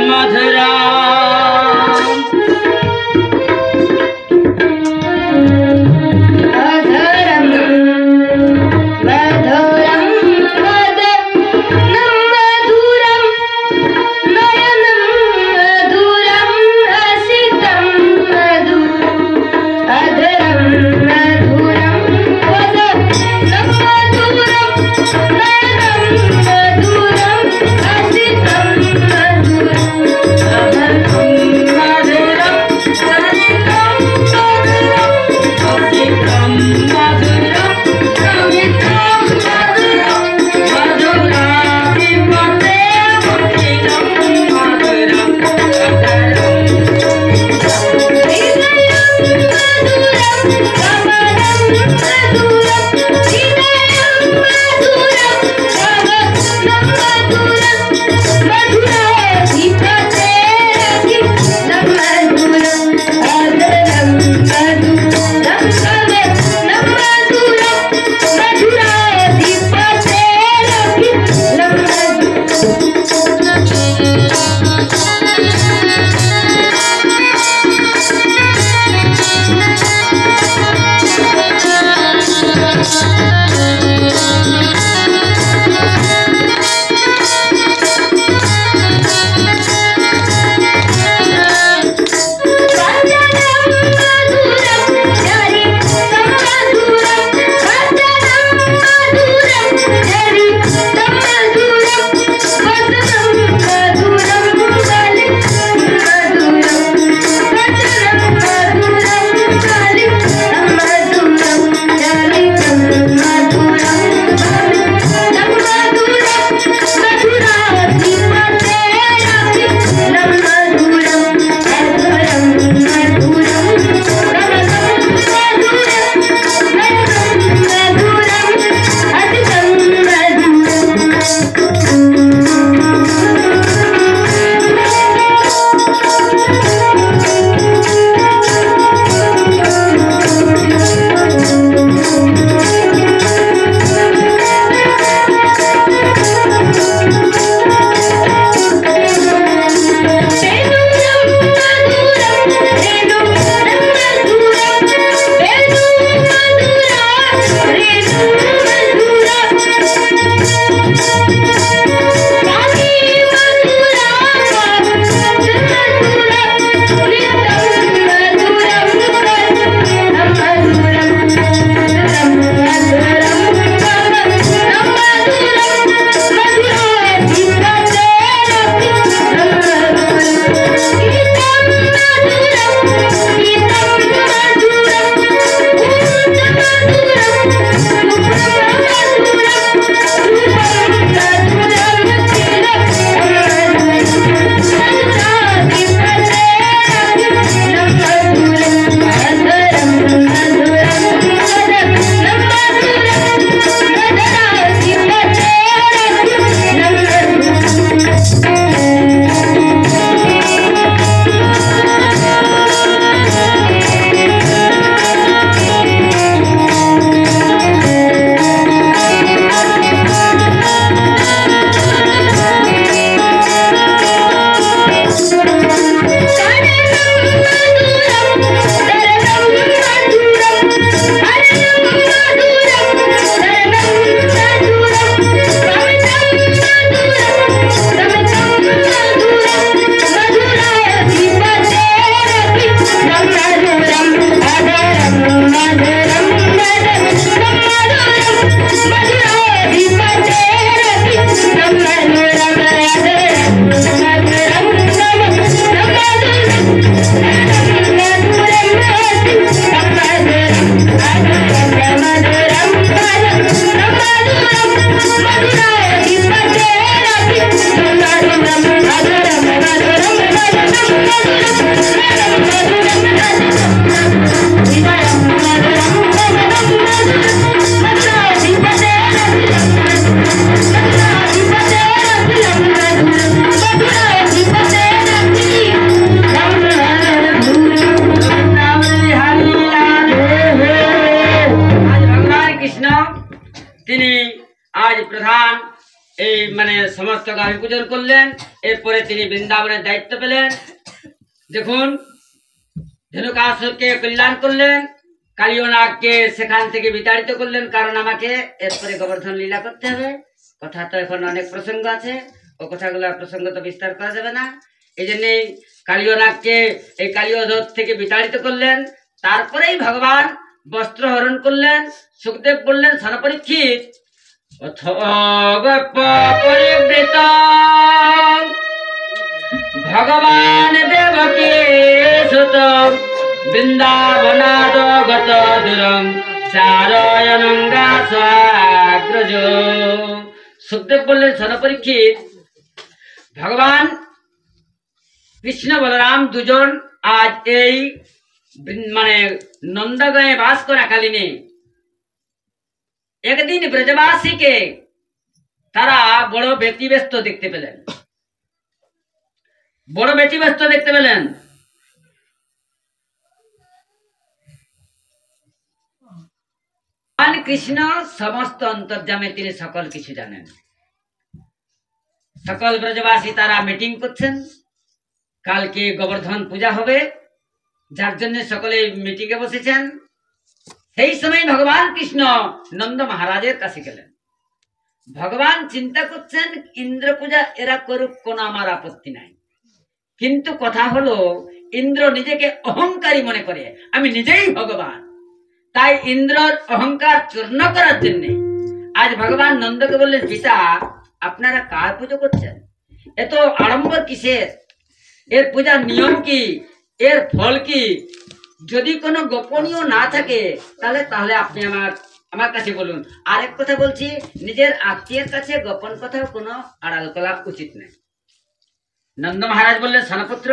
মধুরা Adharam madhuram এই মানে সমস্ত গাভী পূজন করলেন। এরপরে তিনি বৃন্দাবনের দায়িত্ব পেলেন। দেখুন, ধেনুকাসুরকে কল্যাণ করলেন, কালিয়নাগকে সেখান থেকে বিতাড়িত করলেন, কারণ আমাকে এরপরে গোবর্ধন লীলা করতে হবে। কথা তো এখন অনেক প্রসঙ্গ আছে, ও কথাগুলো প্রসঙ্গ তো বিস্তার করা যাবে না। এই জন্যই কালিয়নাগকে এই কালিয়ধর থেকে বিতাড়িত করলেন। তারপরেই ভগবান বস্ত্র হরণ করলেন। সুখদেব বললেন, সনপরীক্ষিত, পরিবৃত ভগবান দেবকী সুত বৃন্দাবনাদ গত দূরম চারয়নঙ্গাগ্রজ। সুখদেব বললেন, সনপরীক্ষিত, ভগবান কৃষ্ণ বলরাম দুজন আজ এই মানে নন্দগাঁয়ে বাস করাকালীনে একদিন ব্রজবাসীকে তারা বড় ব্যতিব্যস্ত দেখতে পেলেন। বড় ব্যতিব্যস্ত দেখতে পেলেন। কৃষ্ণ সমস্ত অন্তর্যামে, তিনি সকল কিছু জানেন। সকল ব্রজবাসী তারা মিটিং করছেন, কালকে গোবর্ধন পূজা হবে, যার জন্য সকলে মিটিং এ বসেছেন। সেই সময় ভগবান কৃষ্ণ নন্দ মহারাজের কাছে গেলেন। ভগবান চিন্তা করছেন, ইন্দ্র পূজা এরা করুক, কোনো আমার আপত্তি নাই, কিন্তু কথা হলো ইন্দ্র নিজেকে অহংকারী মনে করে, আমি নিজেই ভগবান। তাই ইন্দ্রর অহংকার চূর্ণ করার জন্য আজ ভগবান নন্দকে বললেন, পিতা আপনারা কার পুজো করছেন? এত আড়ম্বর কিসের? এর পূজার নিয়ম কি? এর ফল কি? যদি কোনো গোপনীয় না থাকে তাহলে আপনি আমার কাছে বলুন। আরেক কথা বলছি, নিজের আত্মীয়ের কাছে গোপন কথা কোনো আড়াল করা উচিত নেই। নন্দ মহারাজ বললেন, সনপুত্র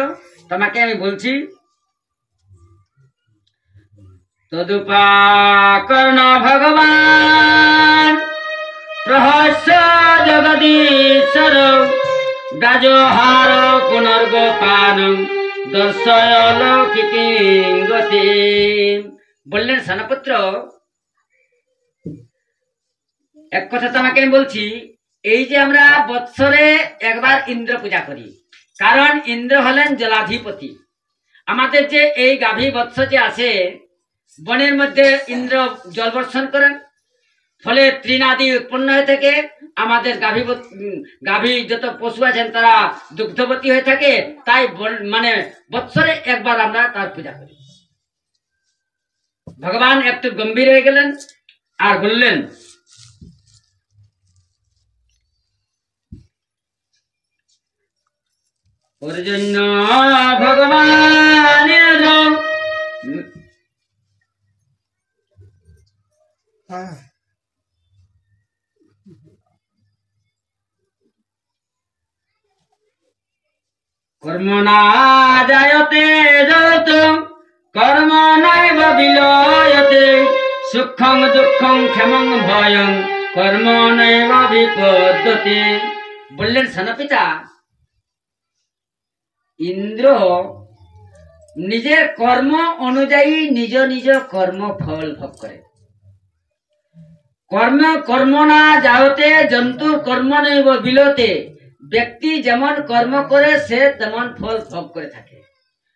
তোমাকে আমি বলছি, তদুপাকর্ণ ভগবান প্রহস্য জগদীশ্বর গাজহার পুনর্গোপান দর্শয় লৌকিকী গতি। বললেন, সনপুত্র এক কথা তোমাকে আমি বলছি, এই যে আমরা বৎসরে একবার ইন্দ্র পূজা করি, কারণ ইন্দ্র হলেন জলাধিপতি। আমাদের যে এই গাভী বৎস যে আছে, বনের মধ্যে ইন্দ্র জল বর্ষণ করেন, ফলে তৃণাদি উৎপন্ন হয়ে থাকে। আমাদের গাভী যত পশু আছেন তারা দুগ্ধবতী হয়ে থাকে। তাই মানে বৎসরে একবার আমরা তার পূজা করি। ভগবান একটু গম্ভীর হয়ে গেলেন আর বললেন, ওর জন্য ভগবানের কর্ম না জায়তে যত কর্ম নাইব বিলয়তে সুখং দুঃখং ক্ষমং ভয়ং কর্ম নৈব বিপদ্যতে। বললেন, সনপিতা ইন্দ্র নিজের কর্ম অনুযায়ী নিজ নিজ কর্ম ফল ভোগ করে। কর্ম না যাওতে জন্তুর কর্ম নৈব বিলতে। ব্যক্তি যেমন কর্ম করে সে তেমন ফল ভোগ করে থাকে।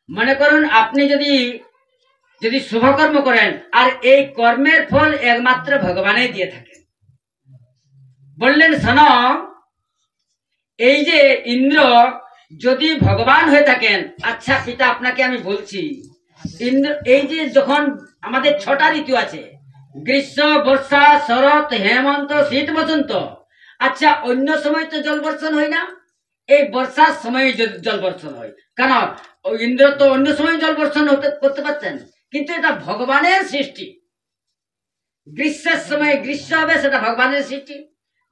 মনে করুন, আপনি যদি শুভকর্ম করেন, আর এই কর্মের ফল একমাত্র ভগবানই দিয়ে থাকেন। বললেন, শোন, এই যে ইন্দ্র যদি ভগবান হয়ে থাকেন, আচ্ছা পিতা আপনাকে আমি বলছি, ইন্দ্র এই যে যখন আমাদের 6টা ঋতু আছে, গ্রীষ্ম, বর্ষা, শরৎ, হেমন্ত, শীত, বসন্ত। আচ্ছা, অন্য সময় তো জল বর্ষণ হয় না, এই বর্ষার সময় জল বর্ষণ হয়। কেন? ইন্দ্র তো অন্য সময় জল বর্ষণ করতে পারতেন, কিন্তু এটা ভগবানের সৃষ্টি। গ্রীষ্মের সময় গ্রীষ্ম হবে, সেটা ভগবানের সৃষ্টি।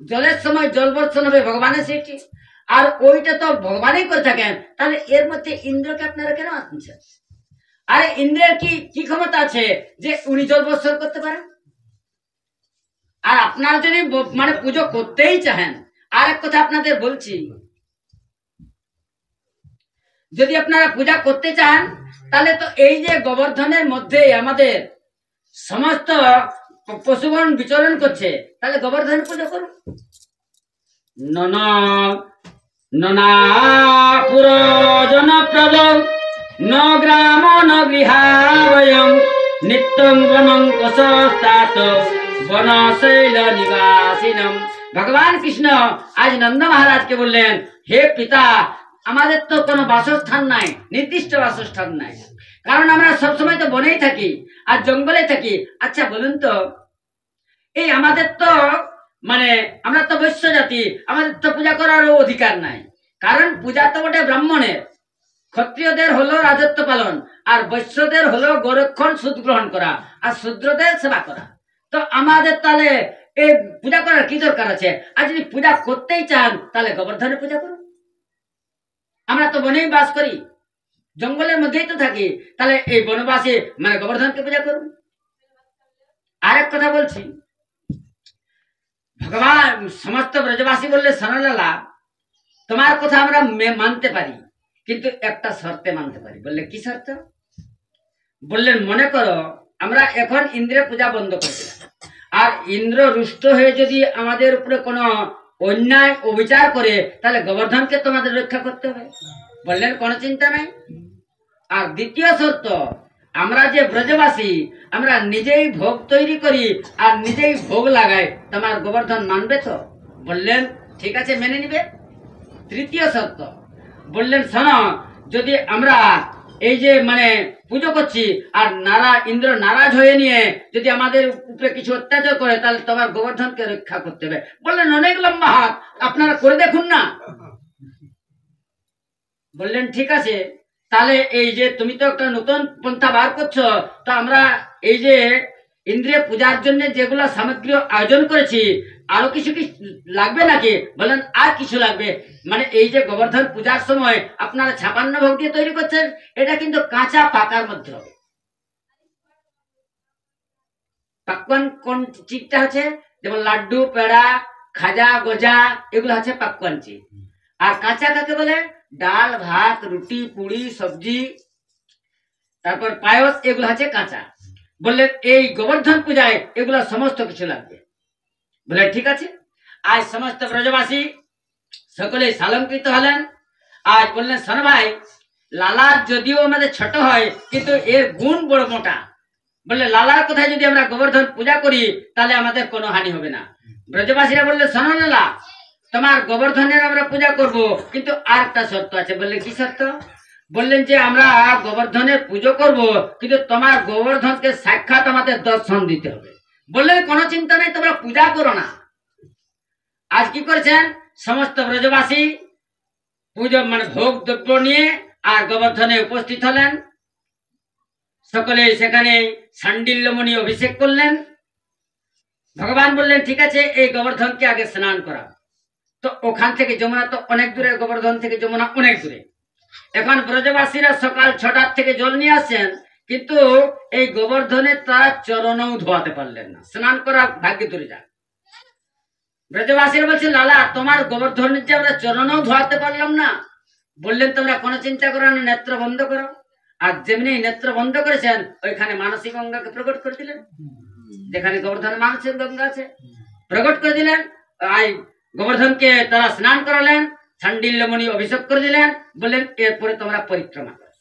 জলের সময় জল বর্ষণ হবে, ভগবানের সৃষ্টি। আর ওইটা তো ভগবানই করে থাকেন, তাহলে এর মধ্যে ইন্দ্রকে আপনারা কেন আনছেন? আরে ইন্দ্রের কি ক্ষমতা আছে যে উনি জল বর্ষণ করতে পারেন? আর আপনারা যদি মানে পুজো করতেই চাহেন, আর এক কথা আপনাদের বলছি, যদি আপনারা পূজা করতে চান, তাহলে তো এই যে গোবর্ধনের মধ্যে আমাদের সমস্ত পশুগণ বিচরণ করছে, তাহলে গোবর্ধন পুজো করুন। নন ননাপুর জনপ্রদ ন গ্রাম ন গৃহাবয়ং নিত্যং বনং কসস্তাত বনশৈল নিবাসিনম। ভগবান কৃষ্ণ আজ নন্দ মহারাজকে বললেন, হে পিতা, আমাদের তো কোনো বাসস্থান নাই, নির্দিষ্ট বাসস্থান নাই, কারণ আমরা সবসময় তো বনেই থাকি আর জঙ্গলে থাকি। আচ্ছা বলুন তো, এই আমাদের তো মানে আমরা তো বৈশ্য জাতি, আমাদের তো পূজা করারও অধিকার নাই, কারণ পূজা তো বটে ব্রাহ্মণের, ক্ষত্রিয়দের হলো রাজত্ব পালন, আর বৈশ্যদের হলো গোরক্ষণ, সুদ গ্রহণ করা, আর শূদ্রদের সেবা করা। তো আমাদের তাহলে এই পূজা করার কি দরকার আছে? আর যদি পূজা করতেই চান তাহলে গোবর্ধনের পূজা করুন। আমরা তো বনেই বাস করি, জঙ্গলের মধ্যেই তো থাকি, তাহলে এই বনবাসী মানে গোবর্ধনকে পূজা করুন। আরেক কথা বলছি, ভগবান সমস্ত ব্রজবাসী বললে, সনলালা তোমার কথা আমরা মানতে পারি, কিন্তু একটা শর্তে মানতে পারি। বললে কি শর্ত? বললেন, মনে করো আমরা এখন ইন্দ্রের পূজা বন্ধ করে দিলাম, আর ইন্দ্র রুষ্ট হয়ে যদি আমাদের উপরে কোনো অন্যায় অবিচার করে, তাহলে গোবর্ধনকে তোমাদের রক্ষা করতে হবে। বললেন কোনো চিন্তা নাই। আর দ্বিতীয় শর্ত, আমরা যে ব্রজবাসী, আমরা নিজেই ভোগ তৈরি করি আর নিজেই ভোগ লাগাই, তোমার গোবর্ধন মানবে তো? বললেন ঠিক আছে, মেনে নিবে। তৃতীয় শর্ত, বললেন শোনো, যদি আমরা এই যে মানে পুজো করছি আর ইন্দ্র নারাজ হয়ে নিয়ে যদি আমাদের উপরে কিছু অত্যাচার করে, তাহলে তোমার গোবর্ধনকে রক্ষা করতে হবে। বললেন অনেক লম্বা হাত, আপনারা করে দেখুন না। বললেন ঠিক আছে, তাহলে এই যে তুমি তো একটা নতুন পন্থা বার করছো, তো আমরা এই যে ইন্দ্রিয় পূজার জন্য যেগুলো সামগ্রী আয়োজন করেছি, আরো কিছু কি লাগবে নাকি? বলেন আর কিছু লাগবে। মানে এই যে গোবর্ধন পূজার সময় আপনারা 56 ভোগ দিয়ে তৈরি করছেন, এটা কিন্তু কাঁচা পাকার মধ্যে হবে। পাকওয়ান কোন চিজটা আছে? যেমন লাড্ডু, পেড়া, খাজা, গজা, এগুলো আছে পাকওয়ান চিজ। আর কাঁচা কাকে বলে? ডাল, ভাত, রুটি, পুরি, সবজি, তারপর পায়স, এগুলো আছে কাঁচা। বললেন এই গোবর্ধন পূজায় এগুলো সমস্ত কিছু লাগবে। বলে ঠিক আছে। আজ সমস্ত ব্রজবাসী সকলে সালঙ্কৃত হলেন। আজ বললেন শোনো ভাই, লালার যদিও আমাদের ছোট হয়, কিন্তু এর গুণ বড় মোটা। বললে লালার কোথায় যদি আমরা গোবর্ধন পূজা করি, তাহলে আমাদের কোনো হানি হবে না। ব্রজবাসীরা বললে শোনো লালা, তোমার গোবর্ধনের আমরা পূজা করব, কিন্তু আর একটা শর্ত আছে। বললে কি শর্ত? বললেন যে আমরা গোবর্ধনের পুজো করব, কিন্তু তোমার গোবর্ধনকে সাক্ষাৎ আমাদের দর্শন দিতে হবে। বললেন কোনো চিন্তা নেই, তোমরা পূজা করো না। আজ কি করেছেন? সমস্ত ব্রজবাসী পুজো মানে ভোগ দ্রব্য নিয়ে আর গোবর্ধনে উপস্থিত হলেন। সকলে সেখানে সান্ডিল্যমণি অভিষেক করলেন। ভগবান বললেন ঠিক আছে, এই গোবর্ধনকে আগে স্নান করা। তো ওখান থেকে যমুনা তো অনেক দূরে, গোবর্ধন থেকে যমুনা অনেক দূরে। এখন ব্রজবাসীরা সকাল 6টার থেকে জল নিয়ে আসছেন, কিন্তু এই গোবর্ধনের তারা চরণও ধোয়াতে পারলেন না। স্নান করা ভাগ্যে দূরে যান। ব্রজবাসীরা বলছে লালা, তোমার গোবর্ধনের যে আমরা চরণও ধোয়াতে পারলাম না। বললেন তোমরা কোনো চিন্তা করো না, নেত্র বন্ধ করো। আর যেমনি নেত্র বন্ধ করেছেন, ওইখানে মানসী গঙ্গাকে প্রকট করে দিলেন। যেখানে গোবর্ধনের মানসী গঙ্গা আছে, প্রকট করে দিলেন। আর গোবর্ধনকে তারা স্নান করালেন, সান্ডিল্যমণি অভিষেক করে দিলেন। বললেন এরপরে তোমরা পরিক্রমা করো,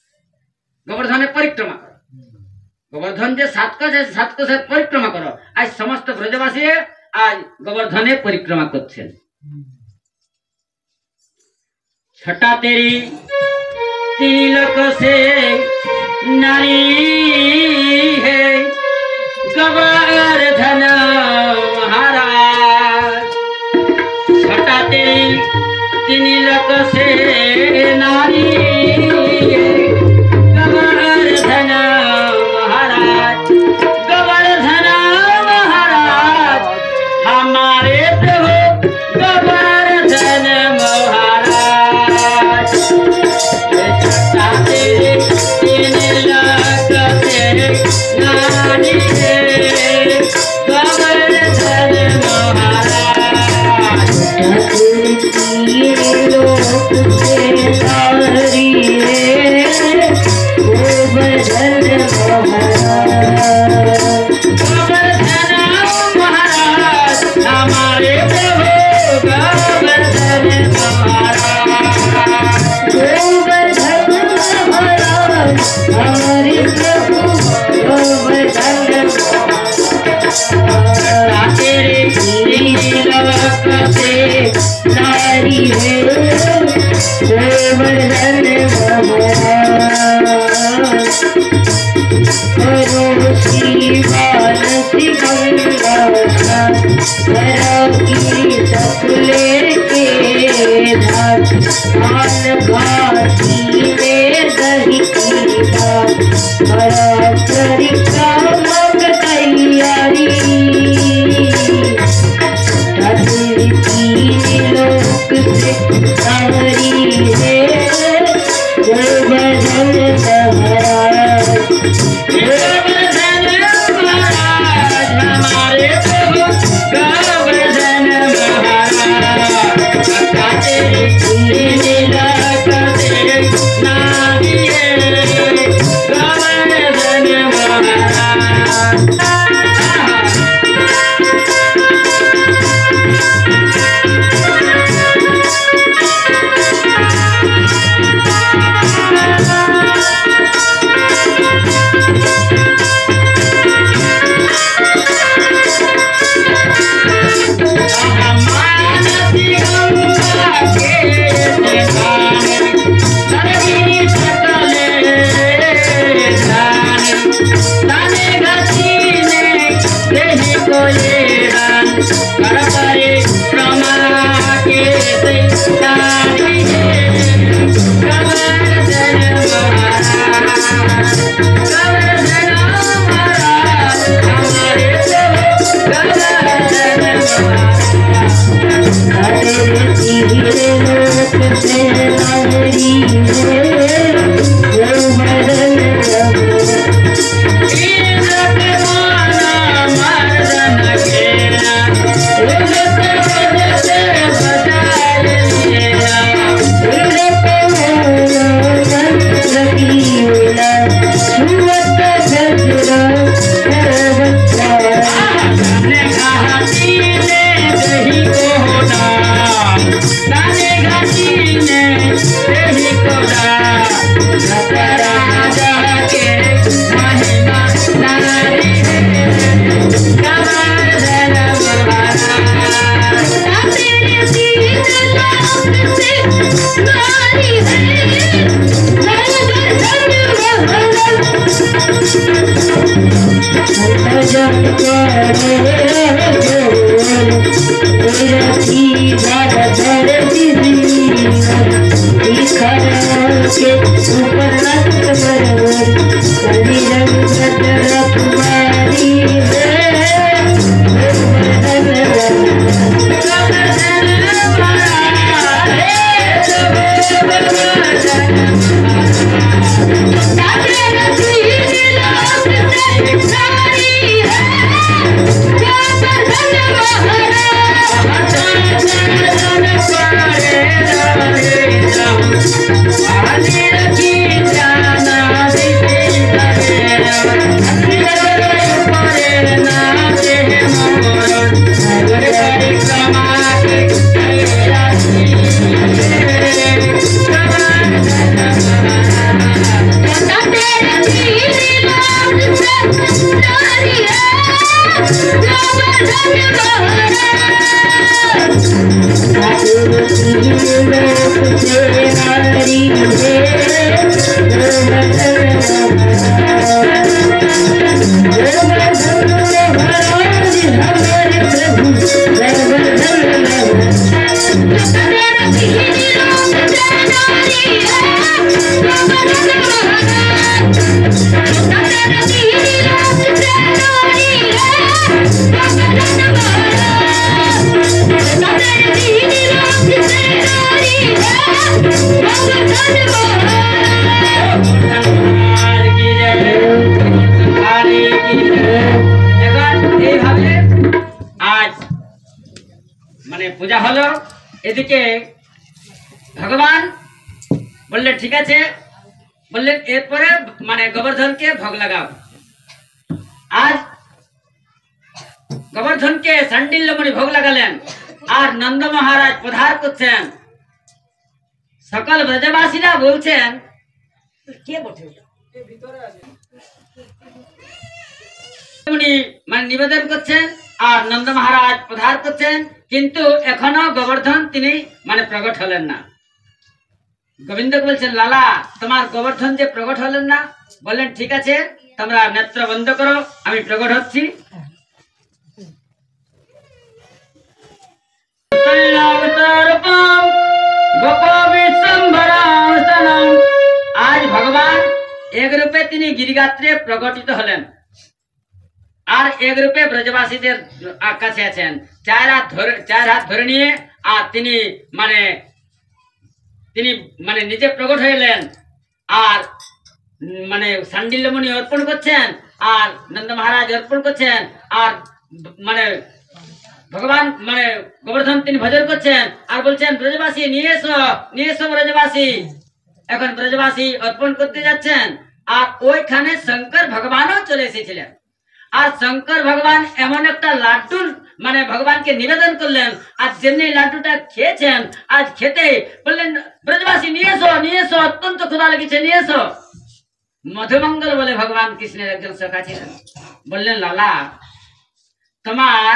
গোবর্ধনের পরিক্রমা করো। গোবর্ধন যে 7 কোষ আছে, 7 কোষের পরিক্রমা করো। আজ সমস্ত ব্রজবাসী আজ গোবর্ধনের পরিক্রমা করছেন। ছটা তেরি 3 লোক সে নারী হে গোবর্ধন মহারাজ। ছটা তেরি 3 লোক সে নারী হে গোবর্ধন মহারাজ। গোবর্ধन महाराज हमारे प्रभु गोवर्धन महाराज। छटा तेरे 3 लोक से नारी है गोवर्धन महाराज। 3 लोक से पूजा हलो एदिके भगवान बोलले ठीक है बोलले एरपरे माने गोवर्धन के भोग लगाओ। आज गोवर्धन के सैंडिल मणि भोग लगालेन और नंद महाराज पधार करছেন सकल ब्रजवासीरा बोलছেন কে বটে ভিতরে আছে উনি মানে নিবেদন করছেন আর নন্দ মহারাজ পধার করছেন কিন্তু এখনো গোবর্ধন তিনি মানে প্রকট হলেন না। গোবিন্দকে বলছেন লালা তোমার গোবর্ধন যে প্রকট হলেন না বললেন ঠিক আছে তোমরা নেত্র বন্ধ করো আমি প্রকট হচ্ছি। তিনি গিরিগাত্রে প্রকটিত হলেন আর এক রূপে ব্রজবাসীদের কাছে আছেন। চার হাত ধরে নিয়ে আর তিনি মানে নিজে প্রকট হইলেন আর মানে সান্ডিল্যমণি অর্পণ করছেন আর নন্দ মহারাজ অর্পণ করছেন আর মানে ভগবান মানে গোবর্ধন তিনি ভজন করছেন আর বলছেন ব্রজবাসী নিয়ে এসো ব্রজবাসী। এখন ব্রজবাসী অর্পণ করতে যাচ্ছেন আর ওইখানে শঙ্কর ভগবানও চলে এসেছিলেন আর শঙ্কর ভগবান এমন একটা লাড্ডু মানে ভগবানকে নিবেদন করলেন আর যেমনি লাড্ডুটা খেয়েছেন আজ খেতে বললেন ব্রজবাসী নিয়ে এসো অত্যন্ত ক্ষুধা লেগেছে নিয়ে এসো। মধুমঙ্গল বলে ভগবান কৃষ্ণের একজন সখা ছিলেন, বললেন লালা তোমার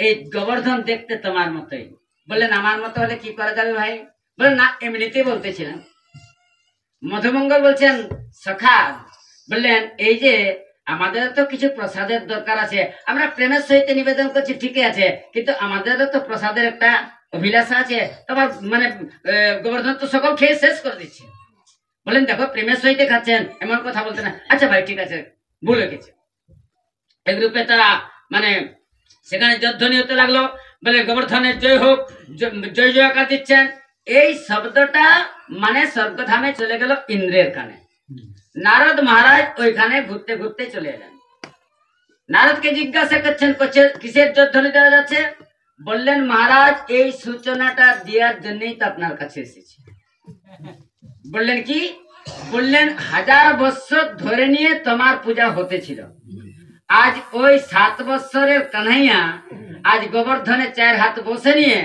এই গোবর্ধন দেখতে তোমার মতোই। বললেন আমার মতো হলে কি করা যাবে ভাই? বললেন না এমনিতেই বলতেছিলেন। মধুমঙ্গল বলছেন সখা, বললেন এই যে আমাদের তো কিছু প্রসাদের দরকার আছে, আমরা প্রেমের সহিত নিবেদন করছি ঠিকই আছে, কিন্তু আমাদেরও তো প্রসাদের একটা অভিলাষা আছে। তোমার মানে গোবর্ধন তো সকল খেয়ে শেষ করে দিচ্ছে। বলেন দেখো প্রেমের সহিত খাচ্ছেন এমন কথা বলতে না। আচ্ছা ভাই ঠিক আছে ভুল হয়ে গেছে। এক রূপে তারা মানে সেখানে জয়ধ্বনি হতে লাগলো, বলে গোবর্ধনের জয় হোক, জয় জয়কার দিচ্ছেন। এই শব্দটা মানে স্বর্গধামে চলে গেল ইন্দ্রের কানে। নারদ মহারাজ ওইখানে ঘুরতে ঘুরতে চলে এলেন। নারদকে জিজ্ঞাসা করছেন কিসের জয়ধ্বনি দেওয়া যাচ্ছে? বললেন মহারাজ এই সূচনাটা দেওয়ার জন্যই তো আপনার কাছে এসেছি। বললেন কি? বললেন 1000 বছর ধরে নিয়ে তোমার পূজা হতেছিল, আজ ওই 7 বছরের কানাইয়া আজ গোবর্ধনে 4 হাত বসে নিয়ে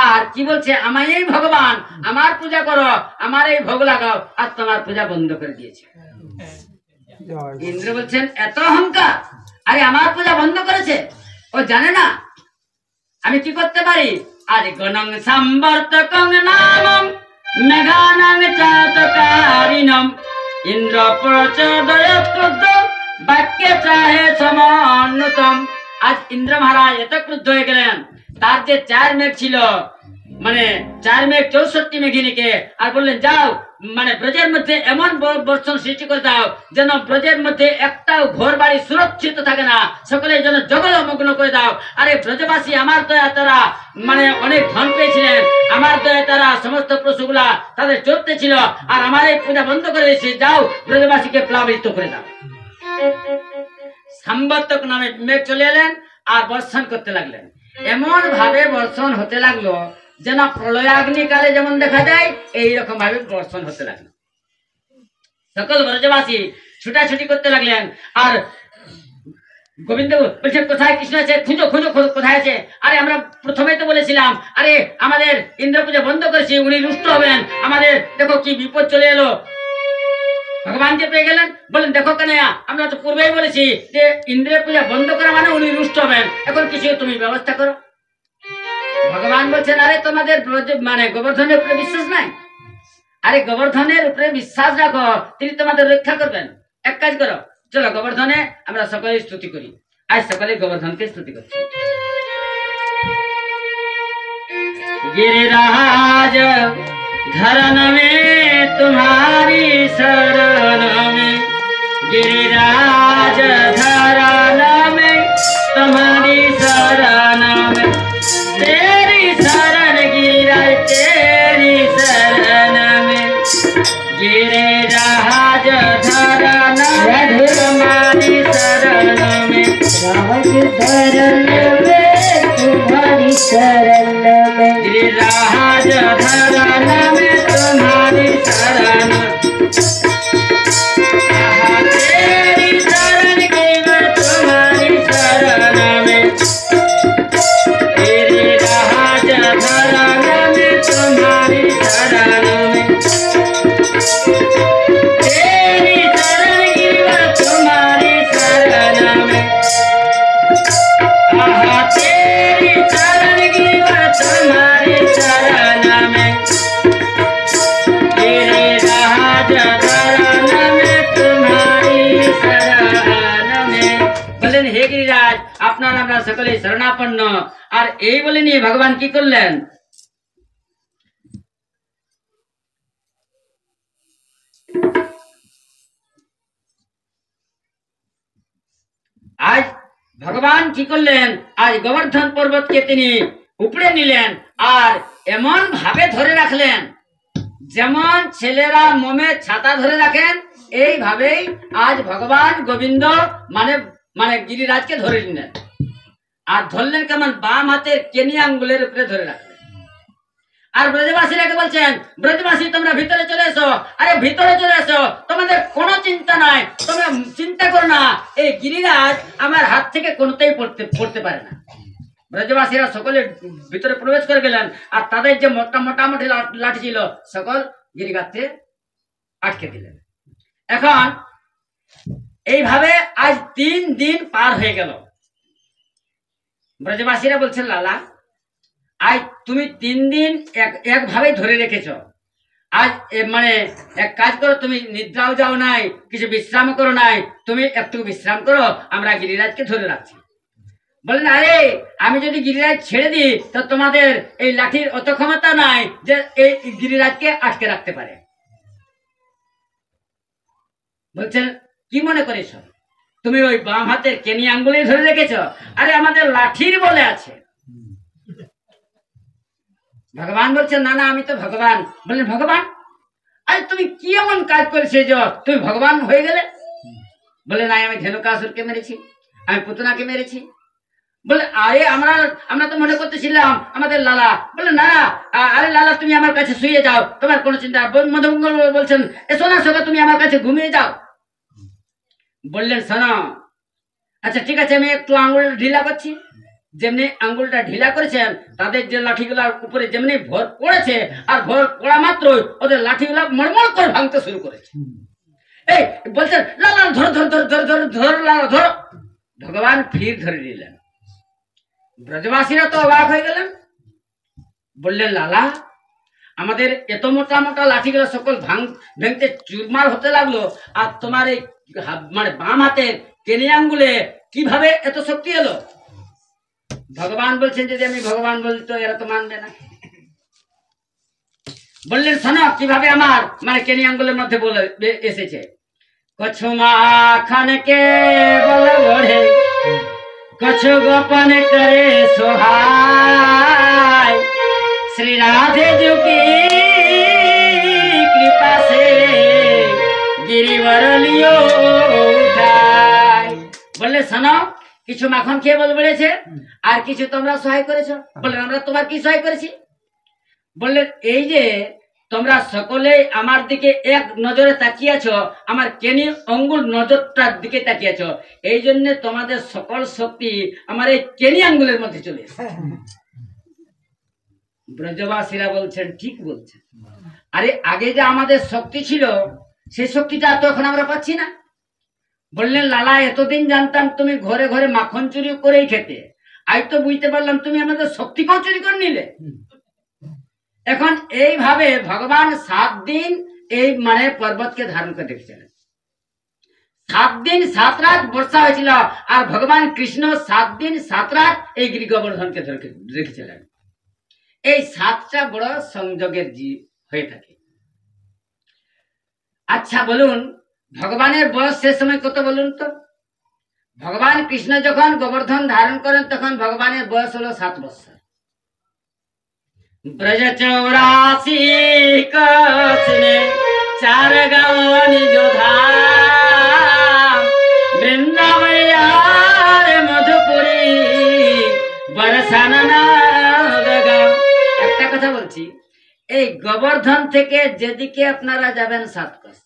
আর কি বলছে আমায় ভগবান আমার পূজা করো, আমার এই ভোগ লাগাও, আর তোমার পূজা বন্ধ করে দিয়েছে। ইন্দ্র বলছেন এত অহংকার, আরে আমার পূজা বন্ধ করেছে, ও জানে না আমি কি করতে পারি। আজ গণং সম্বর্তকং নামং মেঘানাং চাতকারিণম ইন্দ্র প্রচোদয়াৎ ক্রুদ্ধ বাক্যে চাহে সমন্বিতম। আজ ইন্দ্র মহারাজ এত ক্রুদ্ধ হয়ে গেলেন, তার যে 4 মেঘ ছিল মানে 4 মেঘ 64 মেঘিনীকে আর বললেন যাও মানে ব্রজের মধ্যে এমন বর্ষণ সৃষ্টি করে দাও যেন ব্রজের মধ্যে একটাও ঘর বাড়ি সুরক্ষিত থাকে না, সকলে যেন জগলমগ্ন করে দাও। আরে ব্রজবাসী আমার দয়া তারা মানে অনেক ধন পেয়েছিলেন, আমার দয়া তারা সমস্ত পশুগুলা তাদের চলতে ছিল আর আমার এই পূজা বন্ধ করে দিয়েছে, যাও ব্রজবাসীকে প্লাবিত করে দাও। সম্বর্তক নামে মেঘ চলে এলেন আর বর্ষণ করতে লাগলেন। এমন ভাবে বর্ষণ হতে লাগলো যেন প্রলয়াগ্নিকালে যেমন দেখা যায় এইরকম ভাবে বর্ষণ হতে লাগলো। সকল ব্রজবাসী ছুটাছুটি করতে লাগলেন আর গোবিন্দ বলছেন কোথায় কৃষ্ণ আছে, খুঁজো খুঁজো কোথায় আছে। আরে আমরা প্রথমেই তো বলেছিলাম আরে আমাদের ইন্দ্র পূজা বন্ধ করেছি, উনি রুষ্ট হবেন, আমাদের দেখো কি বিপদ চলে এলো। ভগবানকে পেয়ে গেলেন, বলেন দেখো কানাইয়া আমরা তো পূর্বেই বলেছি যে ইন্দ্রের পূজা বন্ধ করা মানে উনি রুষ্ট হবেন, এখন কিছু তুমি ব্যবস্থা করো। ভগবান বলছেন আরে তোমাদের মানে গোবর্ধনের উপরে বিশ্বাস নাই? আরে গোবর্ধনের উপরে বিশ্বাস রাখো, তিনি তোমাদের রক্ষা করবেন। এক কাজ করো, চলো গোবর্ধনে আমরা সকলে স্তুতি করি। আজ সকালে গোবর্ধনকে স্তুতি করছি। गिरिराज धरन में तुम्हारी शरण में, गिरिराज धरन में तुम्हारी शरण में, तेरी शरण गिरिराज तेरी शरण में, गिरिराज धरन में तुम्हारी शरण में, धरन में तुम्हारी शरण में, गिरिराज धरन में तुम्हारी शरण, तेरी शरण गिर तुम्हारी शरण में, गिरिराज धरन में तुम्हारी शरण में, तेरी शरण गिर तुम्हारी शरण में, तेरी शरण गिर तुम्हारी शरण में, गिरिराज धरन में तुम्हारी शरण में। বলেন হে গিরিরাজ আপনার আমরা সকলে শরণাপন্ন। আর এই বলে নিয়ে ভগবান কি করলেন, কি করলেন, আজ গোবর্ধন পর্বতকে তিনি উপড়ে নিলেন আর এমন ভাবে ধরে রাখলেন যেমন ছেলেরা মোমের ছাতা ধরে রাখেন, এইভাবেই আজ ভগবান গোবিন্দ মানে মানে গিরিরাজকে ধরে নিলেন। আর ধরলেন কেমন, বাম হাতের কেনি আঙ্গুলের উপরে ধরে রাখলেন। আর ব্রজবাসীরাকে বলছেন, ব্রজবাসী তোমরা ভিতরে চলে এসো, আরে ভিতরে চলে এসো, তোমাদের কোনো চিন্তা নাই, তোমরা চিন্তা করো না, এই গিরিরাজ আমার হাত থেকে কোনোতেই পড়তে পারে না। ব্রজবাসীরা সকলে ভিতরে প্রবেশ করে গেলেন আর তাদের যে মোটামুটি লাঠি ছিল সকল গিরিগাত্রে আটকে দিলেন। এখন এইভাবে আজ 3 দিন পার হয়ে গেল। ব্রজবাসীরা বলছেন, লালা আজ তুমি 3 দিন একভাবে ধরে রেখেছ, আজ মানে এক কাজ করো, তুমি নিদ্রাও যাও নাই, কিছু বিশ্রাম করো নাই, তুমি একটু বিশ্রাম করো, আমরা গিরিরাজকে ধরে রাখছি। বলেন, আরে আমি যদি গিরিরাজ ছেড়ে দিই তো তোমাদের এই লাঠির অত ক্ষমতা নাই যে এই গিরিরাজকে আটকে রাখতে পারে। বলছেন, কি মনে করেছ তুমি ওই বাম হাতের কেনি আঙ্গুলে ধরে রেখেছ? আরে আমাদের লাঠির বলে আছে। ভগবান বলছেন, না না আমি তো ভগবান। বললেন, ভগবান? আরে তুমি কি এমন কাজ করেছে যে তুমি ভগবান হয়ে গেলে? বলে, না আমি ধেনুকাসুরকে মেরেছি, আমি পুতনাকে মেরেছি। বলে, আরে আমরা তো মনে করতেছিলাম আমাদের লালা। বলে, না না আরে লালা তুমি আমার কাছে শুয়ে যাও, তোমার কোনো চিন্তা। মধুমঙ্গল বলছেন, এসো না সকা তুমি আমার কাছে ঘুমিয়ে যাও। বললেন, শোনো, আচ্ছা ঠিক আছে আমি একটু আঙুল ঢিলা করছি। যেমনি আঙ্গুলটা ঢিলা করেছেন, তাদের যে লাঠিগুলার উপরে যেমনি ভর পড়েছে, আর ভর পড়া মাত্র ওদের লাঠিগুলা মড়মড় করে ভাঙতে শুরু করেছে। এই বলছেন, লালা ধর ধর ধর ধর ধর ধর লালা ধর। ভগবান ফির ধরে নিলেন। ব্রজবাসীরা তো অবাক হয়ে গেলেন। বললেন, লালা আমাদের এত মোটা মোটা লাঠিগুলো সকল ভেঙতে চুরমার হতে লাগলো, আর তোমার এই মানে বাম হাতের কেনি আঙ্গুলে কিভাবে এত শক্তি এলো? ভগবান বলছেন, যদি আমি ভগবান বলি তো এরা তো মানবে না। বললেন, শোনো কিভাবে আমার মানে কেনি আঙ্গুলের মধ্যে বলে এসেছে। কछु মাখনকে বলে বড়ে, কछु গোপন করে সোহায়, শ্রী রাধে যুগী কৃপা সে গিরিবর লিও উঠায়। বললে, শোনো কিছু মাখন খেয়ে বলে বলেছে, আর কিছু তোমরা সহায় করেছো। বললেন, আমরা তোমার কি সহায় করেছি? বললেন, এই যে তোমরা সকলেই আমার দিকে এক নজরে তাকিয়েছ, আমার কেনি আঙ্গুল নজরটার দিকে তাকিয়েছ, এই জন্য তোমাদের সকল শক্তি আমার এই কেনি আঙ্গুলের মধ্যে চলে এসেছে। ব্রজবাসীরা বলছেন, ঠিক বলছেন। আরে আগে যে আমাদের শক্তি ছিল সেই শক্তিটা তো এখন আমরা পাচ্ছি না। বললেন, লালা এতদিন জানতাম তুমি ঘরে ঘরে মাখন চুরি করেই খেতে, আজ তো বুঝতে পারলাম তুমি আমাদের শক্তিকেও চুরি করে নিলে। এখন এইভাবে ভগবান 7 দিন এই মানে পর্বতকে ধারণ করে রেখেছিলেন। 7 দিন 7 রাত বর্ষা হয়েছিল, আর ভগবান কৃষ্ণ 7 দিন 7 রাত এই গিরি গোবর্ধনকে রেখেছিলেন। এই 7টা বড় সংযোগের জীব হয়ে থাকে। আচ্ছা বলুন, ভগবানের বয়স সে সময় কত বলুন তো? ভগবান কৃষ্ণ যখন গোবর্ধন ধারণ করেন তখন ভগবানের বয়স হলো 7 বছর। ব্রজ 84 কসনে 4 গাঁও নিজ ধাম, বৃন্দাবন মধুপুরী বরসানা। একটা কথা বলছি, এই গোবর্ধন থেকে যেদিকে আপনারা যাবেন 7 কোষ,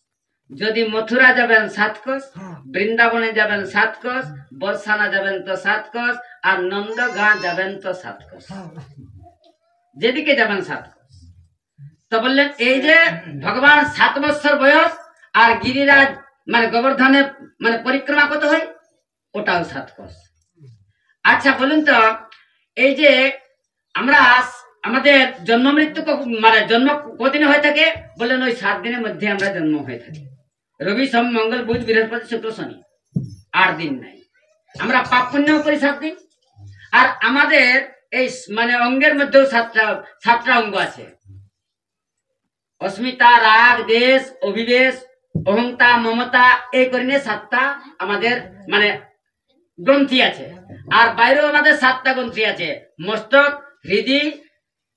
যদি মথুরা যাবেন 7 কোষ, বৃন্দাবনে যাবেন 7 কোষ, বরসানা যাবেন তো 7 কোষ, আর নন্দগাঁ যাবেন তো 7 কোষ, যেদিকে যাবেন 7 কোষ। তো বললেন, এই যে ভগবান 7 বছর বয়স, আর গিরিরাজ মানে গোবর্ধনের মানে পরিক্রমা কত হয়, ওটাও 7 কোষ। আচ্ছা বলুন তো, এই যে আমরা আমাদের জন্ম মৃত্যু মানে জন্ম কদিনে হয়ে থাকে? বললেন, ওই 7 দিনের মধ্যে আমরা জন্ম হয়ে থাকি। রবি সোম মঙ্গল বুধ বৃহস্পতি শুক্র শনি, 8 দিন নাই। আমরা পাপ পুণ্য করি 7 দিন। আর আমাদের এই মানে অঙ্গের মধ্যেও 7টা অঙ্গ আছে। অস্মিতা, রাগ, দেশ, অভিবেশ, অহংতা, মমতা, এই করে নিয়ে 7টা আমাদের মানে গ্রন্থি আছে, আর বাইরেও আমাদের 7টা গ্রন্থি আছে, মস্তক, হৃদি,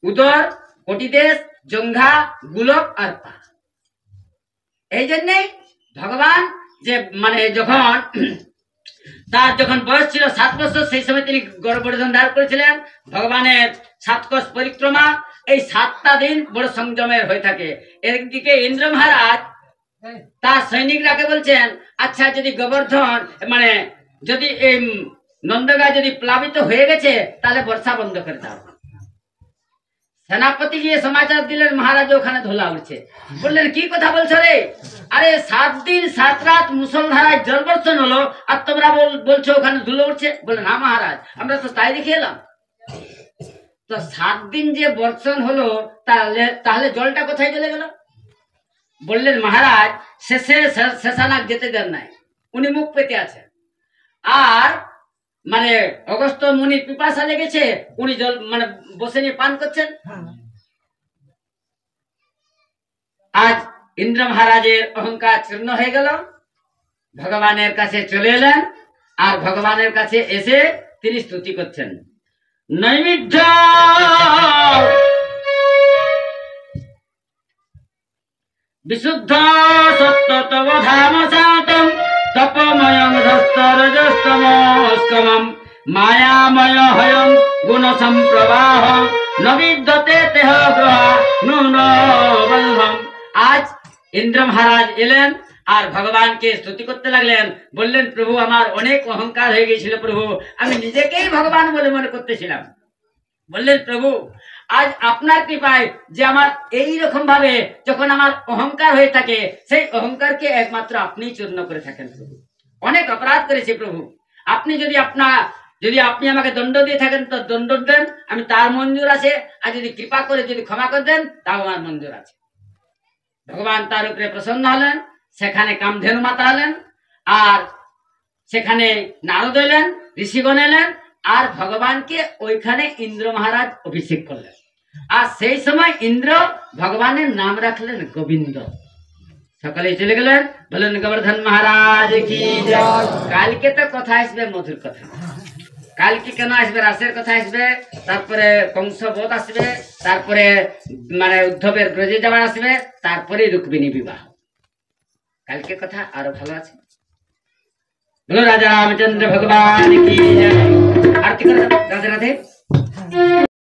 উদর, কটিদেশ, জঙ্ঘা, গোলক আর পা। এই জন্যে ভগবান যে মানে যখন তার যখন বয়স ছিল 7 বছর, সেই সময় তিনি গর্ভধারণ ধারণ করেছিলেন। ভগবানের 7 কোষ পরিক্রমা, এই 7টা দিন বড় সংযমের হয়ে থাকে। একদিকে ইন্দ্র মহারাজ তার সৈনিকরাকে বলছেন, আচ্ছা যদি গোবর্ধন মানে যদি এই নন্দগাঁ যদি প্লাবিত হয়ে গেছে তাহলে বর্ষা বন্ধ করে দাও। সেনাপতি গিয়ে সমাচার দিলেন, মহারাজ ওখানে ধুলা উঠছে। বললেন কি কথা বলছো রে? আরে 7 দিন 7 রাত মুসলধারায় জল বর্ষণ হলো, আর তোমরা বলছো ওখানে ধুলো উঠছে? বললেন না মহারাজ, আমরা তো তাই দেখে এলাম। তো 7 দিন যে বর্ষণ হলো তাহলে জলটা কোথায় চলে গেল? বললেন মহারাজ, শেষানাগ যেতে দেন নাই, উনি মুখ পেতে আছেন। আর মানে অগস্ত্য মুনির পিপাসা লেগেছে, উনি জল মানে বসে নিয়ে পান করছেন। আজ ইন্দ্র মহারাজের অহংকার চূর্ণ হয়ে গেল, ভগবানের কাছে চলে এলেন, আর ভগবানের কাছে এসে তিনি স্তুতি করছেন। নৈমিত্য বিশুদ্ধ সত্য তব ধাম শান্তম তপময়ং ধস্তরজস্তমস্কমম মায়াময় হয়ং গুণ সম্প্রবাহ নবিদ্যতে তেহ গ্রহা নুনবন্ধম। আজ ইন্দ্র মহারাজ এলেন আর ভগবানকে স্তুতি করতে লাগলেন। বললেন, প্রভু আমার অনেক অহংকার হয়ে গিয়েছিল প্রভু, আমি নিজেকেই ভগবান বলে মনে করতেছিলাম। বললেন প্রভু, আজ আপনার কৃপায় যে আমার এই রকম ভাবে যখন আমার অহংকার হয়ে থাকে, সেই অহংকারকে একমাত্র আপনিই চূর্ণ করে থাকেন প্রভু। অনেক অপরাধ করেছি প্রভু, আপনি যদি আপনি আমাকে দণ্ড দিয়ে থাকেন তো দণ্ড দেন, আমি তার মঞ্জুর আছে, আর যদি কৃপা করে যদি ক্ষমা করে দেন তাও আমার মঞ্জুর আছে। ভগবান তার উপরে প্রসন্ন হলেন, সেখানে কামধেনু মাতা হলেন, আর সেখানে নারদ এলেন, ঋষিগণ এলেন, আর ভগবানকে ওইখানে ইন্দ্র মহারাজ অভিষেক করলেন। আর সেই সময় ইন্দ্র ভগবানের নাম রাখলেন গোবিন্দ। সকালে চলে গেলেন, বললেন গোবর্ধন মহারাজ কি জয়। কালকে তো কথা আসবে মধুর কথা, কালকে কেন আসবে? রাসের কথা আসবে, তারপরে কংসবধ আসবে, তারপরে মানে উদ্ধবের ব্রজে যাওয়া আসবে, তারপরে রুক্মিণী বিবাহ। কালকে কথা আরো ভালো আছে। বলো রাজা রামচন্দ্র ভগবান কি জয়। আরতি করে রাধে রাধে।